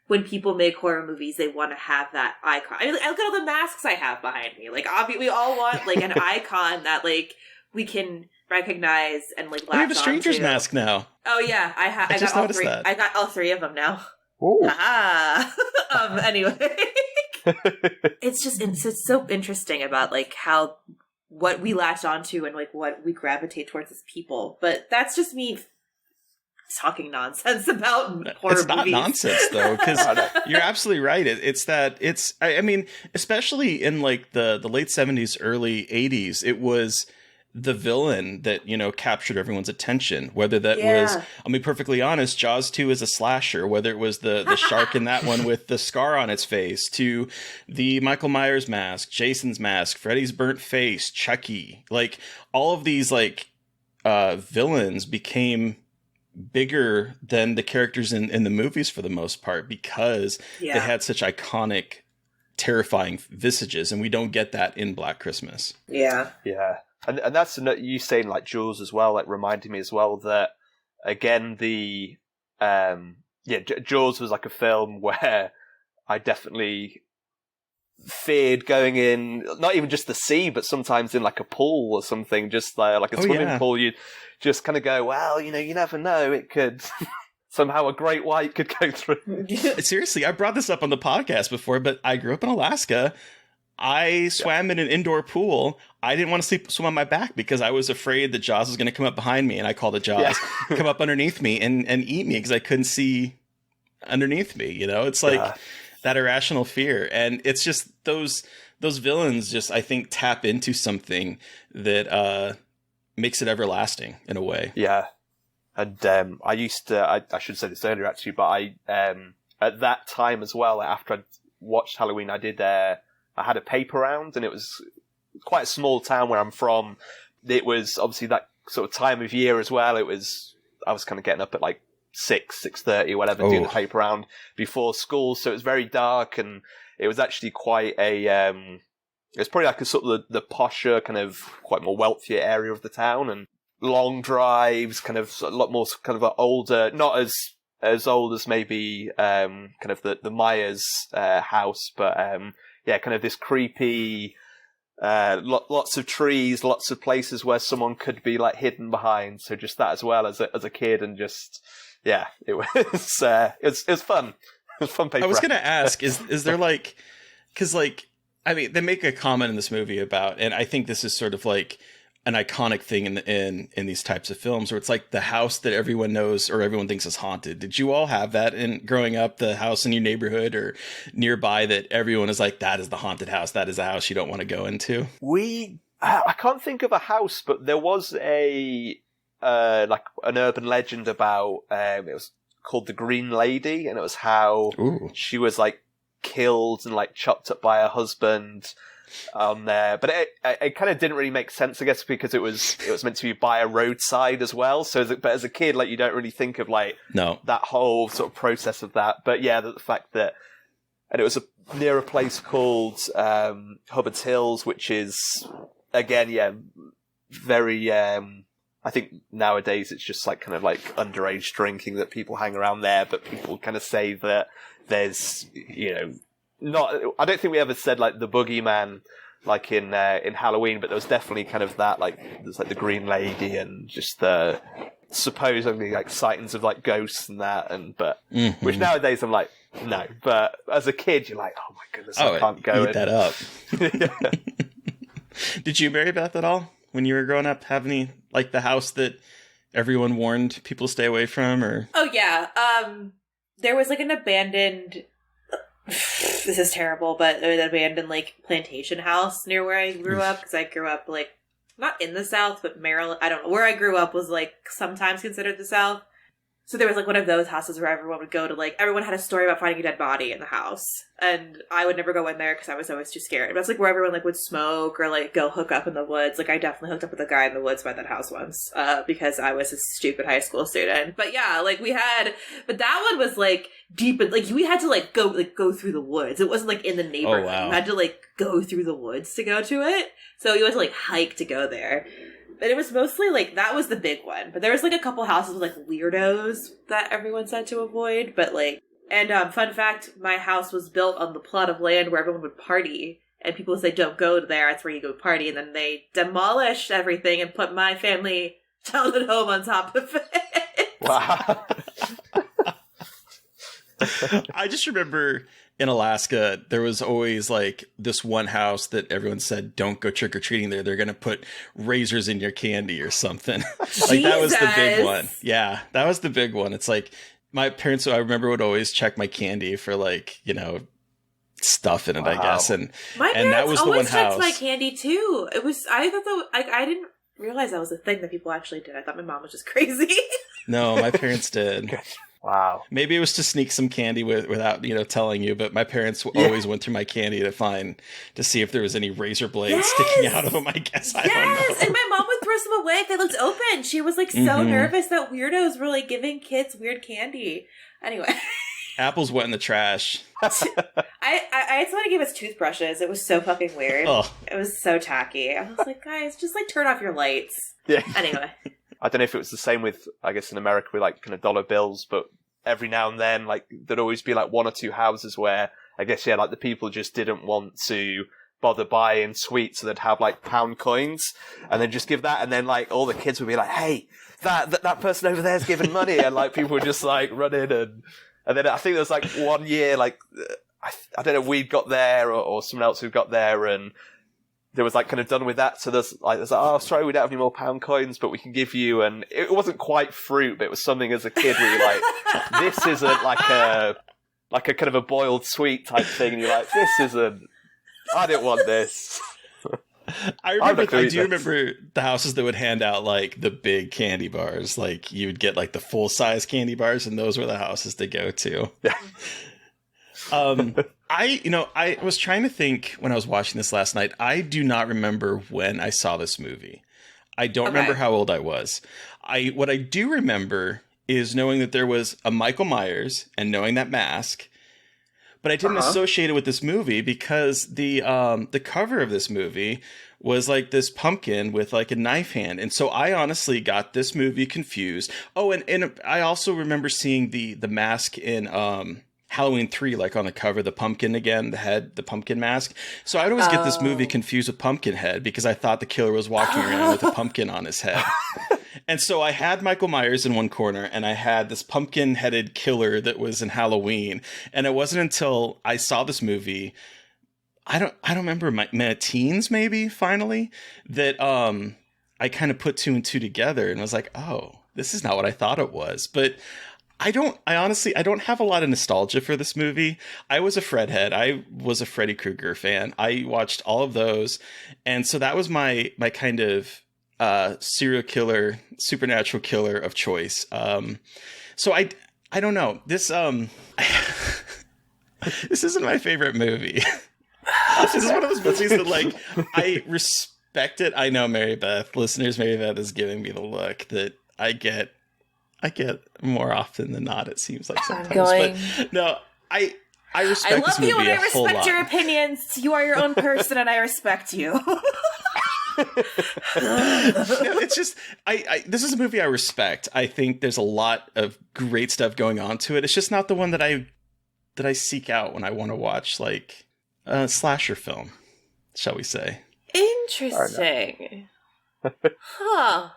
when people make horror movies, they want to have that icon. I mean, look at all the masks I have behind me. Obviously, we all want an icon that we can recognize and latch onto.
We have a stranger's mask now.
Oh yeah, I got all three. I got all three of them now.
Ooh.
Anyway, it's so interesting about how what we latch onto and what we gravitate towards as people. But that's just me talking nonsense about horror movies.
It's not nonsense though, because you're absolutely right. I mean, especially in the late 70s, early 80s, it was the villain that, captured everyone's attention. Whether that was, I'll be perfectly honest, Jaws 2 is a slasher, whether it was the shark in that one with the scar on its face, to the Michael Myers mask, Jason's mask, Freddy's burnt face, Chucky. All of these villains became bigger than the characters in the movies for the most part, because they had such iconic, terrifying visages, and we don't get that in Black Christmas.
Yeah. And that's you saying Jaws as well, reminded me as well that, again, the Jaws was a film where I definitely feared going in, not even just the sea, but sometimes in a pool or something, just a swimming pool. You just kind of go, well, you never know, it could somehow a great white could go through.
Seriously, I brought this up on the podcast before, but I grew up in Alaska. I swam in an indoor pool. I didn't want to swim on my back because I was afraid that Jaws was going to come up behind me, and I called it Jaws, come up underneath me and eat me because I couldn't see underneath me. It's that irrational fear, and it's just those villains just, I think, tap into something that makes it everlasting in a way.
Yeah, and I used to. I should say this earlier actually, but I at that time as well, after I'd watched Halloween, I had a paper round, and it was quite a small town where I'm from. It was obviously that sort of time of year as well. I was kind of getting up at 6:30, whatever, doing the paper round before school. So it was very dark, and it was actually quite a, it was probably a sort of the posher, kind of quite more wealthier area of the town, and long drives, kind of a lot more kind of older, not as old as maybe, kind of the Myers, house, but, kind of this creepy, lots of trees, lots of places where someone could be hidden behind. So just that as well as a kid, and just it was it's fun. It was fun paper.
I was going to ask, is there because I mean, they make a comment in this movie about, and I think this is sort of an iconic thing in these types of films, where it's the house that everyone knows or everyone thinks is haunted. Did you all have that in growing up, the house in your neighborhood or nearby that everyone is that is the haunted house, that is a house you don't want to go into?
I can't think of a house, but there was an urban legend about, it was called the Green Lady, and it was how she was killed and chopped up by her husband. on there. But it kind of didn't really make sense, I guess, because it was meant to be by a roadside as well. So, but as a kid, like, you don't really think of like that whole sort of process of that. But yeah, the fact that, and it was near a place called Hubbard's Hills, which is again, very. I think nowadays it's just like kind of like underage drinking that people hang around there, but people kind of say that there's, not. I don't think we ever said like the boogeyman like in Halloween, but there was definitely kind of that, like there's like the Green Lady and just the supposedly like sightings of like ghosts and that, which nowadays I'm like, no, but as a kid you're like, oh my goodness, I can't go.
Eat that up. Did you, Mary Beth, at all when you were growing up have any, like, the house that everyone warned people to stay away from? Or
oh yeah, there was like an abandoned this is terrible, but an abandoned like plantation house near where I grew up, because I grew up like not in the South, but Maryland. I don't know, where I grew up was like sometimes considered the South. So there was like one of those houses where everyone would go to, like, everyone had a story about finding a dead body in the house. And I would never go in there because I was always too scared. But that's like where everyone like would smoke or like go hook up in the woods. Like I definitely hooked up with a guy in the woods by that house once because I was a stupid high school student. But yeah, like but that one was like deep, and like we had to like go through the woods. It wasn't like in the neighborhood. Oh, wow. You had to like go through the woods to go to it. So you had to like hike to go there. But it was mostly, like, that was the big one. But there was, like, a couple houses with, like, weirdos that everyone said to avoid. But, like, and fun fact, my house was built on the plot of land where everyone would party. And people would say, don't go there, that's where you go party. And then they demolished everything and put my family childhood home on top of it.
Wow.
I just remember in Alaska, there was always like this one house that everyone said, don't go trick-or-treating there. They're going to put razors in your candy or something. Like that was the big one. Yeah, that was the big one. It's like my parents, I remember, would always check my candy for like, stuff in it, I guess. And that was the one house.
Checked my candy too. It was, I thought I didn't realize that was a thing that people actually did. I thought my mom was just crazy.
No, my parents did.
Wow.
Maybe it was to sneak some candy without, telling you, but my parents always went through my candy to see if there was any razor blades sticking out of them, I guess. I don't know.
And my mom would throw some away if they looked open. She was like so nervous that weirdos were like giving kids weird candy. Anyway.
Apples went in the trash.
I had someone to give us toothbrushes. It was so fucking weird. Oh. It was so tacky. I was like, guys, just like turn off your lights.
Yeah.
Anyway.
I don't know if it was the same with, I guess, in America with like kind of dollar bills, but every now and then, like there'd always be like one or two houses where I guess, like the people just didn't want to bother buying sweets, so they'd have like pound coins and then just give that, and then like all the kids would be like, hey, that person over there's giving money, and like people would just like run in and then I think there was like one year, like I don't know, we'd got there or someone else who got there, and there was like kind of done with that. So there's like, oh, sorry, we don't have any more pound coins, but we can give you. And it wasn't quite fruit, but it was something as a kid where you're like, this isn't like a kind of a boiled sweet type thing. And you're like, this isn't, I didn't want this.
I do remember the houses that would hand out like the big candy bars. Like you would get like the full size candy bars, and those were the houses to go to.
Yeah.
I was trying to think when I was watching this last night. I do not remember when I saw this movie. I don't remember how old I was. What I do remember is knowing that there was a Michael Myers and knowing that mask, but I didn't associate it with this movie because the cover of this movie was like this pumpkin with like a knife hand. And so I honestly got this movie confused. Oh, and I also remember seeing the mask in Halloween 3, like on the cover, the pumpkin again, the pumpkin mask. So I'd always get this movie confused with Pumpkinhead because I thought the killer was walking around with a pumpkin on his head. And so I had Michael Myers in one corner and I had this pumpkin-headed killer that was in Halloween. And it wasn't until I saw this movie, I don't remember, my teens maybe, finally, that I kind of put two and two together and was like, oh, this is not what I thought it was. But I honestly don't have a lot of nostalgia for this movie. I was a Fredhead. I was a Freddy Krueger fan. I watched all of those. And so that was my kind of serial killer, supernatural killer of choice. So I don't know. This this isn't my favorite movie. This is one of those movies that, like, I respect it. I know Mary Beth, listeners, Mary Beth is giving me the look that I get more often than not, it seems like sometimes. But no, I respect this movie a whole lot. I love you and I respect
your opinions. You are your own person and I respect you.
It's just this is a movie I respect. I think there's a lot of great stuff going on to it. It's just not the one that I seek out when I want to watch, like, a slasher film, shall we say.
Interesting. Huh.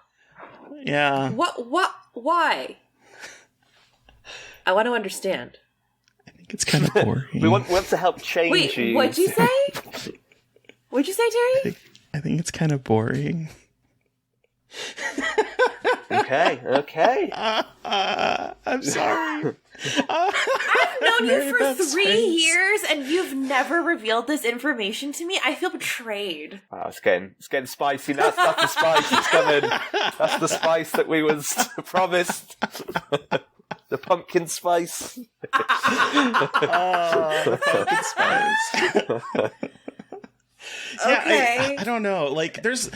Yeah.
Why? I want to understand.
I think it's kind of boring.
We want to help change you.
What'd you say? What'd you say, Terry?
I think it's kind of boring.
Okay.
I'm sorry.
I've known you for 3 years, and you've never revealed this information to me. I feel betrayed.
Oh, it's getting spicy. That's the spice that's coming. That's the spice that we was promised. The pumpkin spice.
The pumpkin spice. Yeah,
okay.
I don't know. Like, there's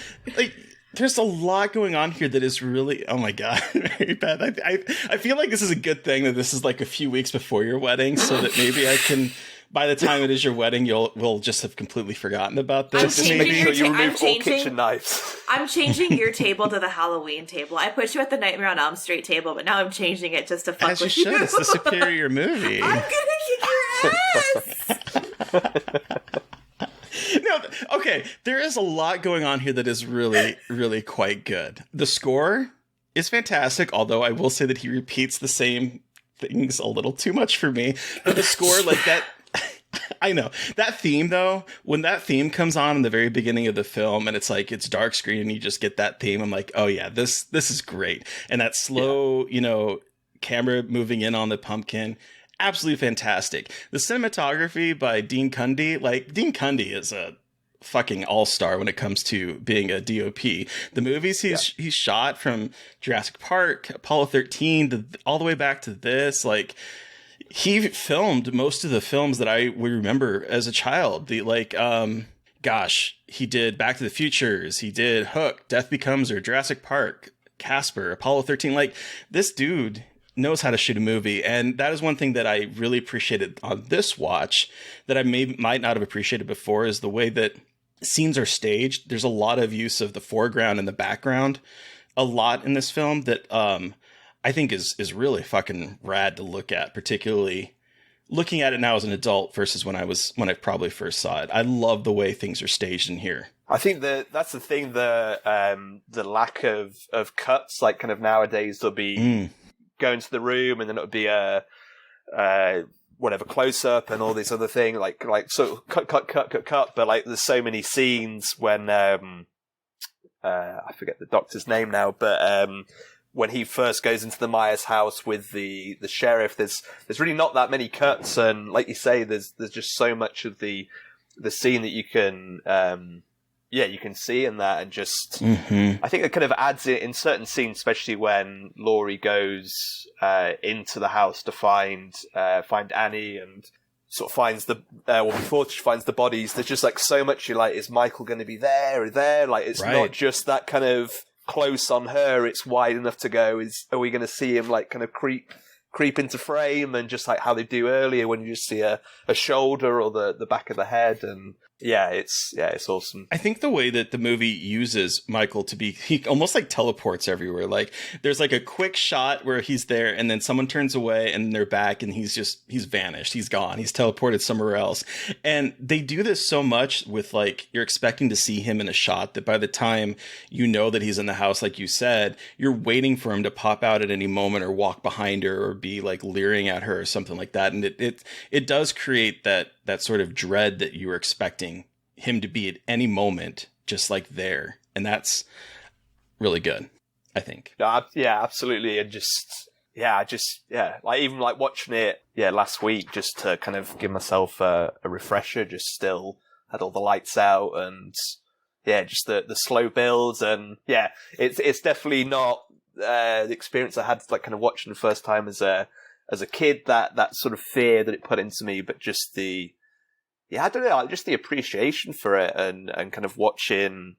a lot going on here that is really, oh my god, very bad. I feel like this is a good thing that this is like a few weeks before your wedding, so that maybe I can, by the time it is your wedding, we'll just have completely forgotten about this.
Make sure you remove all kitchen knives.
I'm changing your table to the Halloween table. I put you at the Nightmare on Elm Street table, but now I'm changing it just to fuck
with
you. As
you should. It's the superior movie.
I'm gonna kick your ass.
No, okay, there is a lot going on here that is really, really quite good. The score is fantastic, although I will say that he repeats the same things a little too much for me. But the score, like that, I know. That theme, though, when that theme comes on in the very beginning of the film, and it's like, it's dark screen, and you just get that theme, I'm like, oh yeah, this is great. And that slow, camera moving in on the pumpkin, absolutely fantastic. The cinematography by Dean Cundy, like, Dean Cundy is a fucking all-star when it comes to being a DOP. The movies he's shot, from Jurassic Park, Apollo 13, all the way back to this, like, he filmed most of the films that I would remember as a child. He did Back to the Futures, he did Hook, Death Becomes Her, Jurassic Park, Casper, Apollo 13. Like, this dude knows how to shoot a movie, and that is one thing that I really appreciated on this watch that I might not have appreciated before, is the way that scenes are staged. There's a lot of use of the foreground and the background a lot in this film that I think is really fucking rad to look at, particularly looking at it now as an adult versus when I probably first saw it. I love the way things are staged in here.
I think that's the thing, the lack of cuts, like, kind of nowadays there'll be go into the room and then it'll be a whatever close up and all this other thing, like so cut, but like there's so many scenes when I forget the doctor's name now, but when he first goes into the Myers house with the sheriff, there's really not that many cuts, and like you say, there's just so much of the scene that you can you can see in that, and just I think it kind of adds it in certain scenes, especially when Laurie goes into the house to find Annie and sort of finds before she finds the bodies. There's just like so much. You're like, is Michael going to be there or there? Like, it's not just that kind of close on her. It's wide enough to go. Are we going to see him like kind of creep into frame, and just like how they do earlier when you just see a shoulder or the back of the head, and it's awesome.
I think the way that the movie uses Michael he almost like teleports everywhere. Like, there's like a quick shot where he's there and then someone turns away and they're back and he's vanished. He's gone. He's teleported somewhere else. And they do this so much with, like, you're expecting to see him in a shot that by the time you know that he's in the house, like you said, you're waiting for him to pop out at any moment or walk behind her or be like leering at her or something like that. And it does create that sort of dread that you were expecting him to be at any moment, just like there. And that's really good, I think.
Yeah, absolutely. And like, even like watching it last week, just to kind of give myself a refresher, just still had all the lights out, and just the slow builds, and it's definitely not the experience I had like kind of watching the first time as a kid, that sort of fear that it put into me, but just the yeah, I don't know, just the appreciation for it and kind of watching,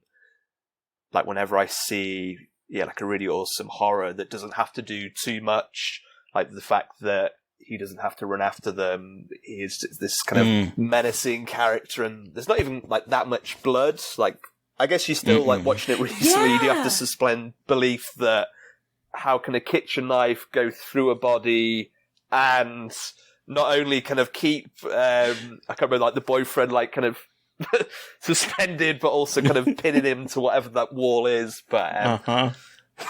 like whenever I see, like a really awesome horror that doesn't have to do too much, like the fact that he doesn't have to run after them. He's this kind of menacing character, and there's not even like that much blood. Like, I guess you still like watching it recently. You do have to suspend belief that how can a kitchen knife go through a body and not only kind of keep I can't remember, like the boyfriend like kind of suspended, but also kind of pinning him to whatever that wall is. But
well,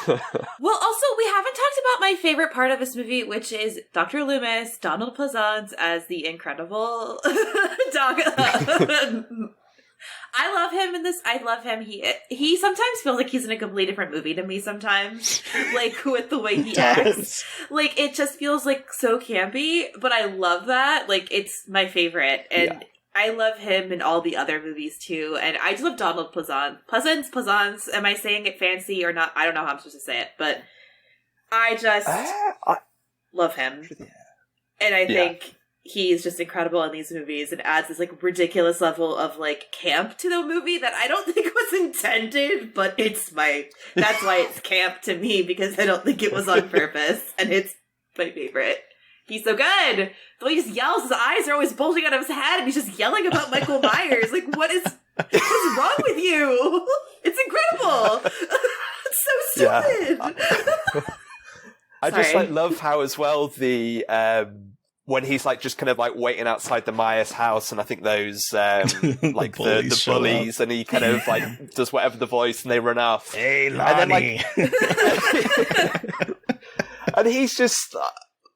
also, we haven't talked about my favorite part of this movie, which is Dr. Loomis, Donald Pleasance as the incredible dog. I love him in this. I love him. He sometimes feels like he's in a completely different movie to me sometimes, like with the way he acts. Like, it just feels like so campy, but I love that. Like, it's my favorite. And I love him in all the other movies too, and I just love Donald Pleasance. Am I saying it fancy or not? I don't know how I'm supposed to say it, but I just love him, and I think he's just incredible in these movies and adds this like ridiculous level of like camp to the movie that I don't think was intended, but that's why it's camp to me, because I don't think it was on purpose, and it's my favorite. He's so good. The way he just yells, his eyes are always bulging out of his head, and he's just yelling about Michael Myers. Like, what's wrong with you? It's incredible. It's so stupid.
I just like love how as well the when he's like just kind of like waiting outside the Myers house, and I think those like the bullies, and he kind of like does whatever the voice, and they run off.
Hey, Lonnie.
And then, and he's just.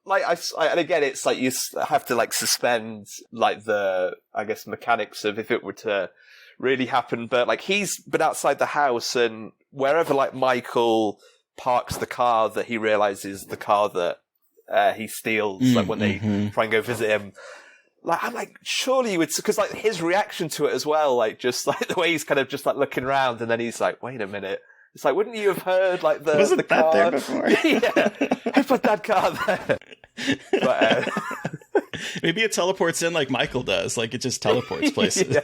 Like and again, it's like you have to like suspend like the, I guess, mechanics of if it were to really happen. But like he's been outside the house, and wherever like Michael parks the car that he realizes the car that he steals, like when they try and go visit him. Like I'm like, surely you would, because like his reaction to it as well, like just like the way he's kind of just like looking around, and then he's like, wait a minute. It's like, wouldn't you have heard like the car
there before?
Who put that car there? But,
maybe it teleports in like Michael does. Like it just teleports places.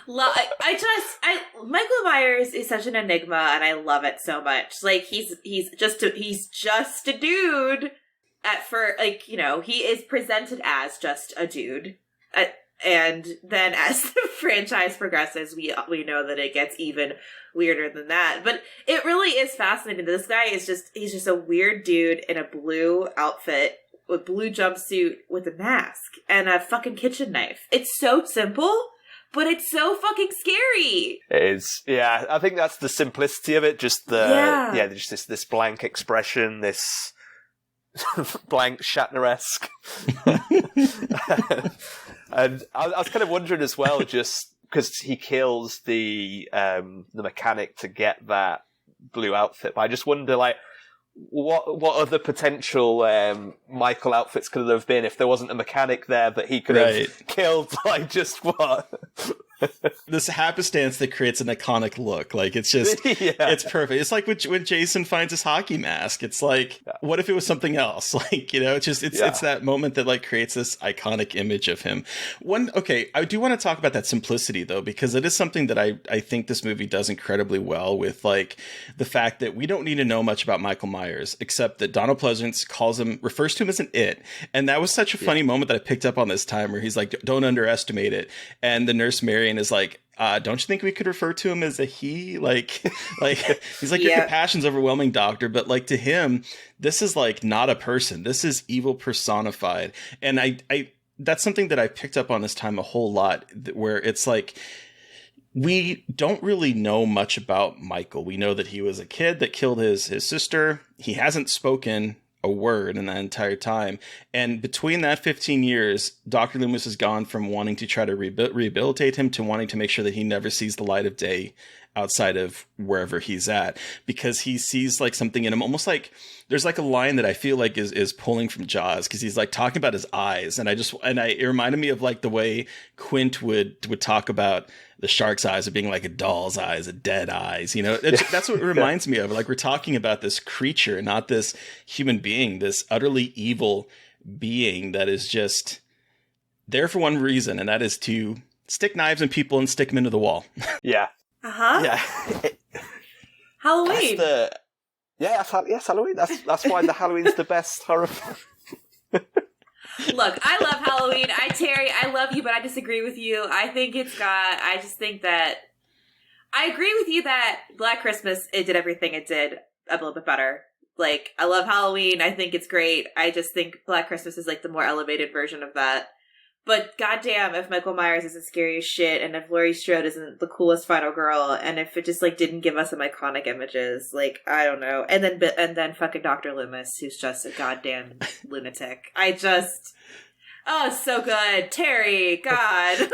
Michael Myers is such an enigma, and I love it so much. Like he's just a dude. He is presented as just a dude. And then as the franchise progresses, we know that it gets even weirder than that. But it really is fascinating. This guy he's just a weird dude in a blue outfit with blue jumpsuit with a mask and a fucking kitchen knife. It's so simple, but it's so fucking scary.
It is. Yeah, I think that's the simplicity of it. Just just this blank expression, this blank Shatner-esque. And I was kind of wondering as well, just because he kills the mechanic to get that blue outfit, but I just wonder, like, what other potential Michael outfits could there have been if there wasn't a mechanic there that he could have killed? Like, just what?
This happenstance that creates an iconic look. Like, it's just, it's perfect. It's like when Jason finds his hockey mask. It's like, what if it was something else? Like, it's that moment that like creates this iconic image of him. I do want to talk about that simplicity though, because it is something that I think this movie does incredibly well with, like, the fact that we don't need to know much about Michael Myers, except that Donald Pleasance refers to him as an it. And that was such a funny moment that I picked up on this time, where he's like, don't underestimate it. And the nurse Marion is like, don't you think we could refer to him as a he? Like he's like, your compassion's overwhelming, doctor. But like, to him, this is like not a person. This is evil personified. And I that's something that I picked up on this time a whole lot, where it's like, we don't really know much about Michael. We know that he was a kid that killed his sister. He hasn't spoken a word in that entire time. And between that 15 years, Dr. Loomis has gone from wanting to try to rehabilitate him to wanting to make sure that he never sees the light of day outside of wherever he's at, because he sees like something in him, almost like there's like a line that I feel like is pulling from Jaws, because he's like talking about his eyes, and it reminded me of like the way Quint would talk about the shark's eyes of being like a doll's eyes, a dead eyes, that's what it reminds me of. Like, we're talking about this creature, not this human being, this utterly evil being that is just there for one reason, and that is to stick knives in people and stick them into the wall.
Yeah.
Uh-huh.
Yeah.
Halloween.
Yes, Halloween. That's why the Halloween's the best horror film.
Look, I love Halloween. Terry, I love you, but I disagree with you. I just think that I agree with you that Black Christmas, it did everything it did a little bit better. Like, I love Halloween. I think it's great. I just think Black Christmas is like the more elevated version of that. But goddamn, if Michael Myers isn't scary as shit, and if Laurie Strode isn't the coolest final girl, and if it just like didn't give us some iconic images, like I don't know, and then fucking Dr. Loomis, who's just a goddamn lunatic. So good, Terry. God,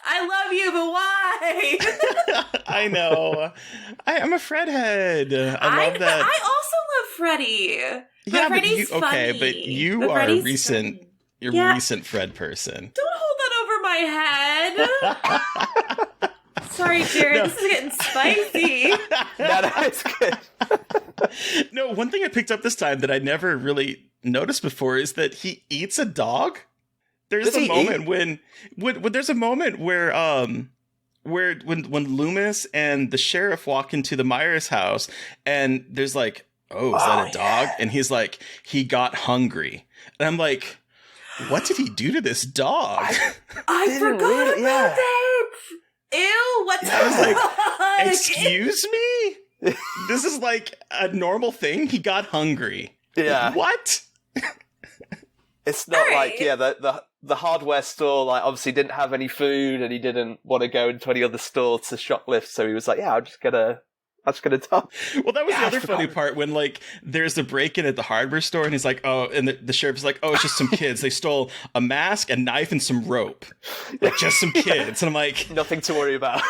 I love you, but why?
I know. I'm a Fredhead. I love that.
I also love Freddy.
Yeah,
Freddy's funny.
But you are a recent Fred person.
Don't hold that over my head. Sorry, Jared. No. This is getting spicy.
That's good.
No, one thing I picked up this time that I never really noticed before is that he eats a dog. There's a moment when there's a moment where when Loomis and the sheriff walk into the Myers house, and there's like, oh, is that a dog? Yeah. And he's like, he got hungry. And I'm like, what did he do to this dog?
I forgot about that. Ew, what the
I was like, excuse me? This is like a normal thing? He got hungry.
Yeah.
Like, what?
It's not like, the hardware store, like, obviously didn't have any food, and he didn't want to go into any other store to shoplift, so he was like, yeah, I'm just gonna talk.
Well, that was the other funny part when, like, there's a break-in at the hardware store, and he's like, oh, and the sheriff's like, oh, it's just some kids. They stole a mask, a knife, and some rope. Like, just some kids. And I'm like...
Nothing to worry about.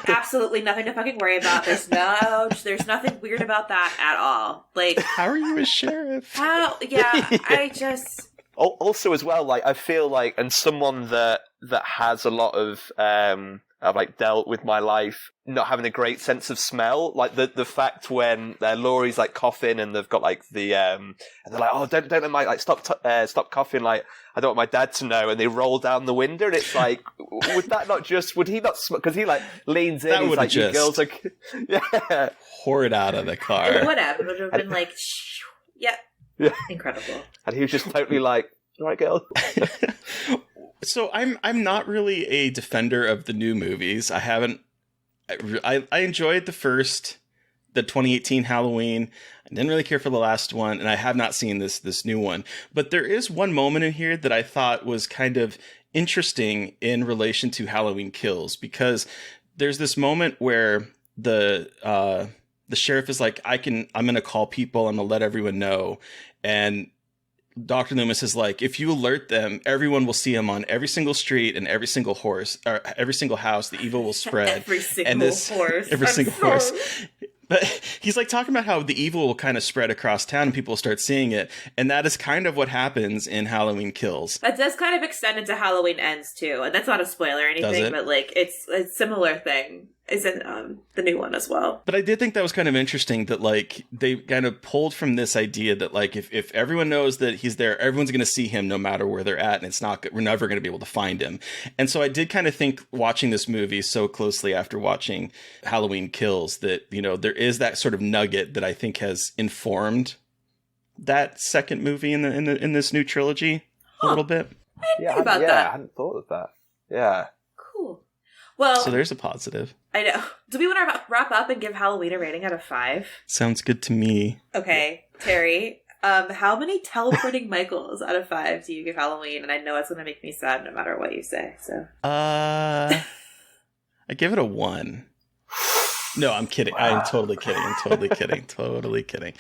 Absolutely nothing to fucking worry about. There's nothing weird about that at all. Like...
How are you a sheriff?
I just...
Also, as well, like, I feel like, and someone that has a lot of... I've like dealt with my life not having a great sense of smell. Like the fact when Laurie's like coughing and they've got like the and they're like, oh, don't let my like stop coughing. Like I don't want my dad to know. And they roll down the window and it's like, would he not? Because he like leans in. He's like, you girls are, yeah,
pour it out of the car.
Whatever. It would have been like, yeah, incredible.
And he was just totally like, all right, girl.
So I'm not really a defender of the new movies. I enjoyed the 2018 Halloween. I didn't really care for the last one, and I have not seen this new one. But there is one moment in here that I thought was kind of interesting in relation to Halloween Kills, because there's this moment where the sheriff is like, I'm going to call people, I'm going to let everyone know, and Dr. Loomis is like, if you alert them, everyone will see him on every single street and every single house. The evil will spread.
Every single
horse. But he's like talking about how the evil will kind of spread across town and people will start seeing it. And that is kind of what happens in Halloween Kills.
That does kind of extend into Halloween Ends too. And that's not a spoiler or anything, but like it's a similar thing. Is in the new one as well.
But I did think that was kind of interesting that like they kind of pulled from this idea that like if everyone knows that he's there, everyone's going to see him no matter where they're at, and we're never going to be able to find him. And so I did kind of think, watching this movie so closely after watching Halloween Kills, that there is that sort of nugget that I think has informed that second movie in this new trilogy a little bit.
I didn't think about that.
I hadn't thought of that. Yeah.
Cool. Well,
so there's a positive.
I know. Do we want to wrap up and give Halloween a rating out of 5?
Sounds good to me.
Okay, Terry. How many teleporting Michaels out of 5 do you give Halloween? And I know it's going to make me sad no matter what you say. So.
I give it a 1. No, I'm kidding. Wow. I'm totally kidding. Totally kidding.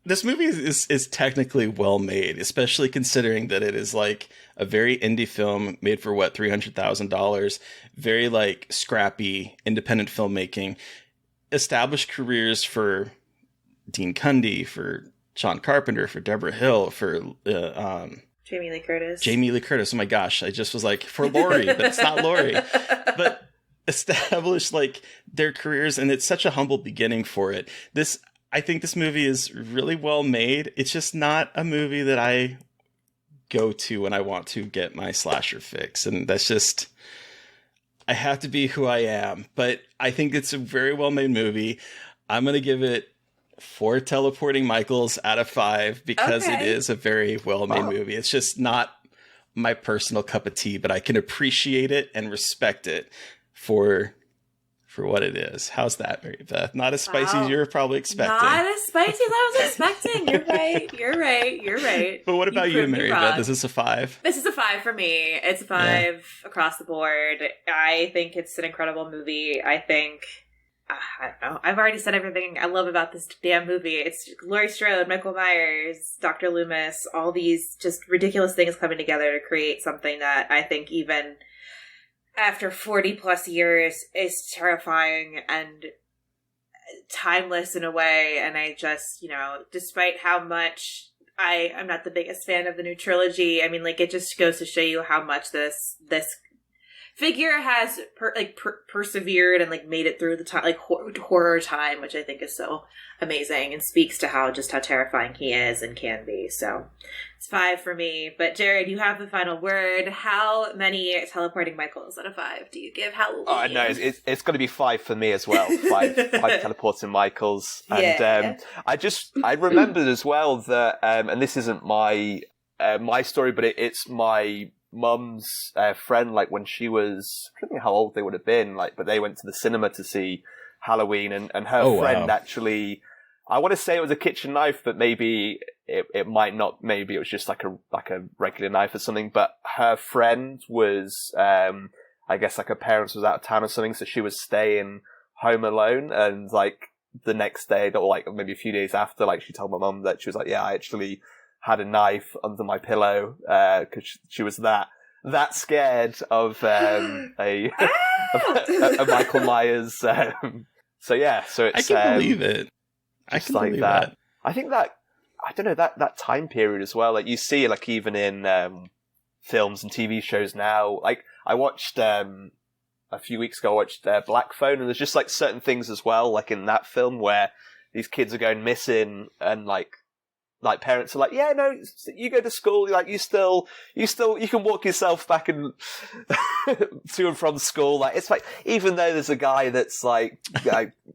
This movie is technically well made, especially considering that it is like a very indie film made for $300,000. Very like scrappy independent filmmaking. Established careers for Dean Cundy, for John Carpenter, for Deborah Hill, for
Jamie Lee Curtis.
Oh my gosh, I just was like, for Laurie, but it's not Laurie. But established like their careers, and it's such a humble beginning for it. I think this movie is really well made. It's just not a movie that I go to when I want to get my slasher fix. And that's just, I have to be who I am. But I think it's a very well made movie. I'm going to give it 4 teleporting Michaels out of 5 because it is a very well made movie. It's just not my personal cup of tea, but I can appreciate it and respect it for what it is. How's that, Mary Beth? Not as spicy as you were probably expecting.
Not as spicy as I was expecting. You're right.
But what about you, Mary Beth? Is this a 5?
This is a 5 for me. It's a 5 across the board. I think it's an incredible movie. I think, I don't know. I've already said everything I love about this damn movie. It's Laurie Strode, Michael Myers, Dr. Loomis, all these just ridiculous things coming together to create something that I think even after 40 plus years is terrifying and timeless in a way. And I just, despite how much I'm not the biggest fan of the new trilogy, I mean, like, it just goes to show you how much this figure has persevered and like made it through the time, like horror time, which I think is so amazing and speaks to how terrifying he is and can be. So it's 5 for me. But Jared, you have the final word. How many teleporting Michaels out of 5 do you give Halloween?
Oh no, it's going to be 5 for me as well. 5 teleporting Michaels. And I remembered as well that, and this isn't my story, but it's my mum's friend, like when she was, I don't know how old they would have been, like, but they went to the cinema to see Halloween, and her friend actually, I want to say it was a kitchen knife, but maybe it might not, maybe it was just like a regular knife or something, but her friend was, I guess like her parents was out of town or something, so she was staying home alone, and like the next day, or like maybe a few days after, like she told my mum that she was like, yeah, I actually had a knife under my pillow because she was that scared of a Michael Myers. So it's.
I can believe it. I can believe that.
I think that, I don't know, that time period as well. Like you see, like even in films and TV shows now. Like I watched a few weeks ago, I watched Black Phone, and there's just like certain things as well, like in that film where these kids are going missing, and like parents are like, yeah, no, you go to school, like you can walk yourself back and to and from school. Like it's like, even though there's a guy that's like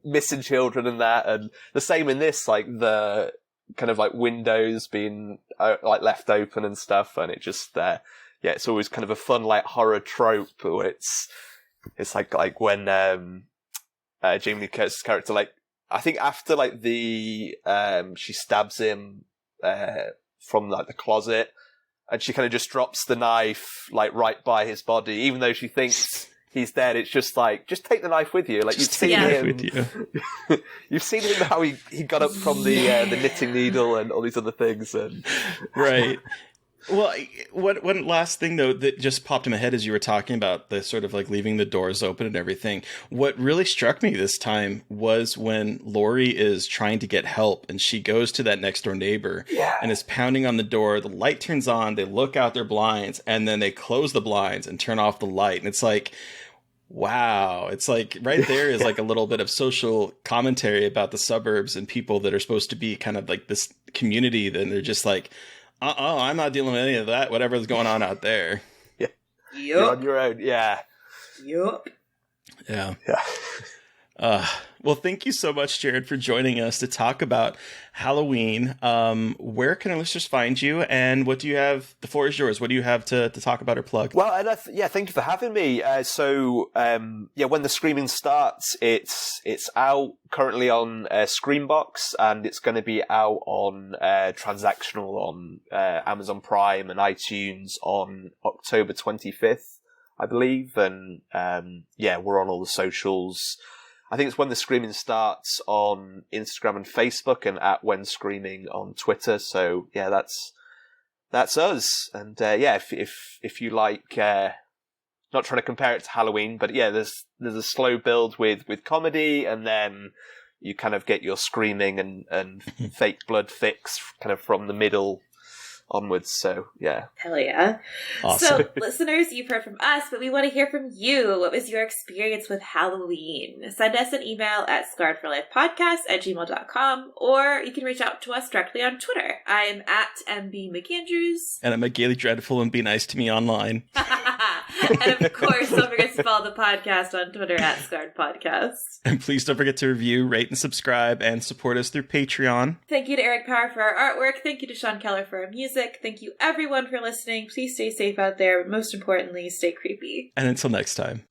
missing children and that, and the same in this, like the kind of like windows being like left open and stuff, and it just it's always kind of a fun like horror trope where it's like when Jamie Lee Curtis's character, like I think after like the she stabs him from like the closet, and she kind of just drops the knife like right by his body, even though she thinks he's dead. It's just like, just take the knife with you. Like you've seen him, you've seen him how he got up from the knitting needle and all these other things, and
right. Well, one last thing, though, that just popped in my head as you were talking about the sort of like leaving the doors open and everything. What really struck me this time was when Laurie is trying to get help and she goes to that next door neighbor and is pounding on the door. The light turns on. They look out their blinds and then they close the blinds and turn off the light. And it's like, wow. It's like right there is like a little bit of social commentary about the suburbs and people that are supposed to be kind of like this community. Then they're just like, I'm not dealing with any of that, whatever's going on out there.
Yeah. You're on your own. Yeah.
Yup.
Yeah. Well, thank you so much, Jared, for joining us to talk about Halloween. Where can our listeners find you, and what do you have? The floor is yours. What do you have to talk about or plug?
Well, and thank you for having me. When the Screaming starts, it's out currently on Screambox, and it's going to be out on transactional on Amazon Prime and iTunes on October 25th, I believe. And we're on all the socials. I think it's When the Screaming starts on Instagram and Facebook, and at When Screaming on Twitter. So yeah, that's us. And if you like, not trying to compare it to Halloween, but yeah, there's a slow build with comedy, and then you kind of get your screaming and fake blood fix kind of from the middle onwards. So yeah.
Hell yeah.
Awesome.
So, listeners, you've heard from us, but we want to hear from you. What was your experience with Halloween? Send us an email at scarredforlifepodcast@gmail.com, or you can reach out to us directly on Twitter. I'm at MB McAndrews.
And I'm a Gaily Dreadful, and be nice to me online.
And of course, don't forget to follow the podcast on Twitter at Scarred Podcast.
And please don't forget to review, rate, and subscribe, and support us through Patreon.
Thank you to Eric Power for our artwork. Thank you to Sean Keller for our music. Thank you everyone for listening. Please stay safe out there, but most importantly, stay creepy.
And until next time.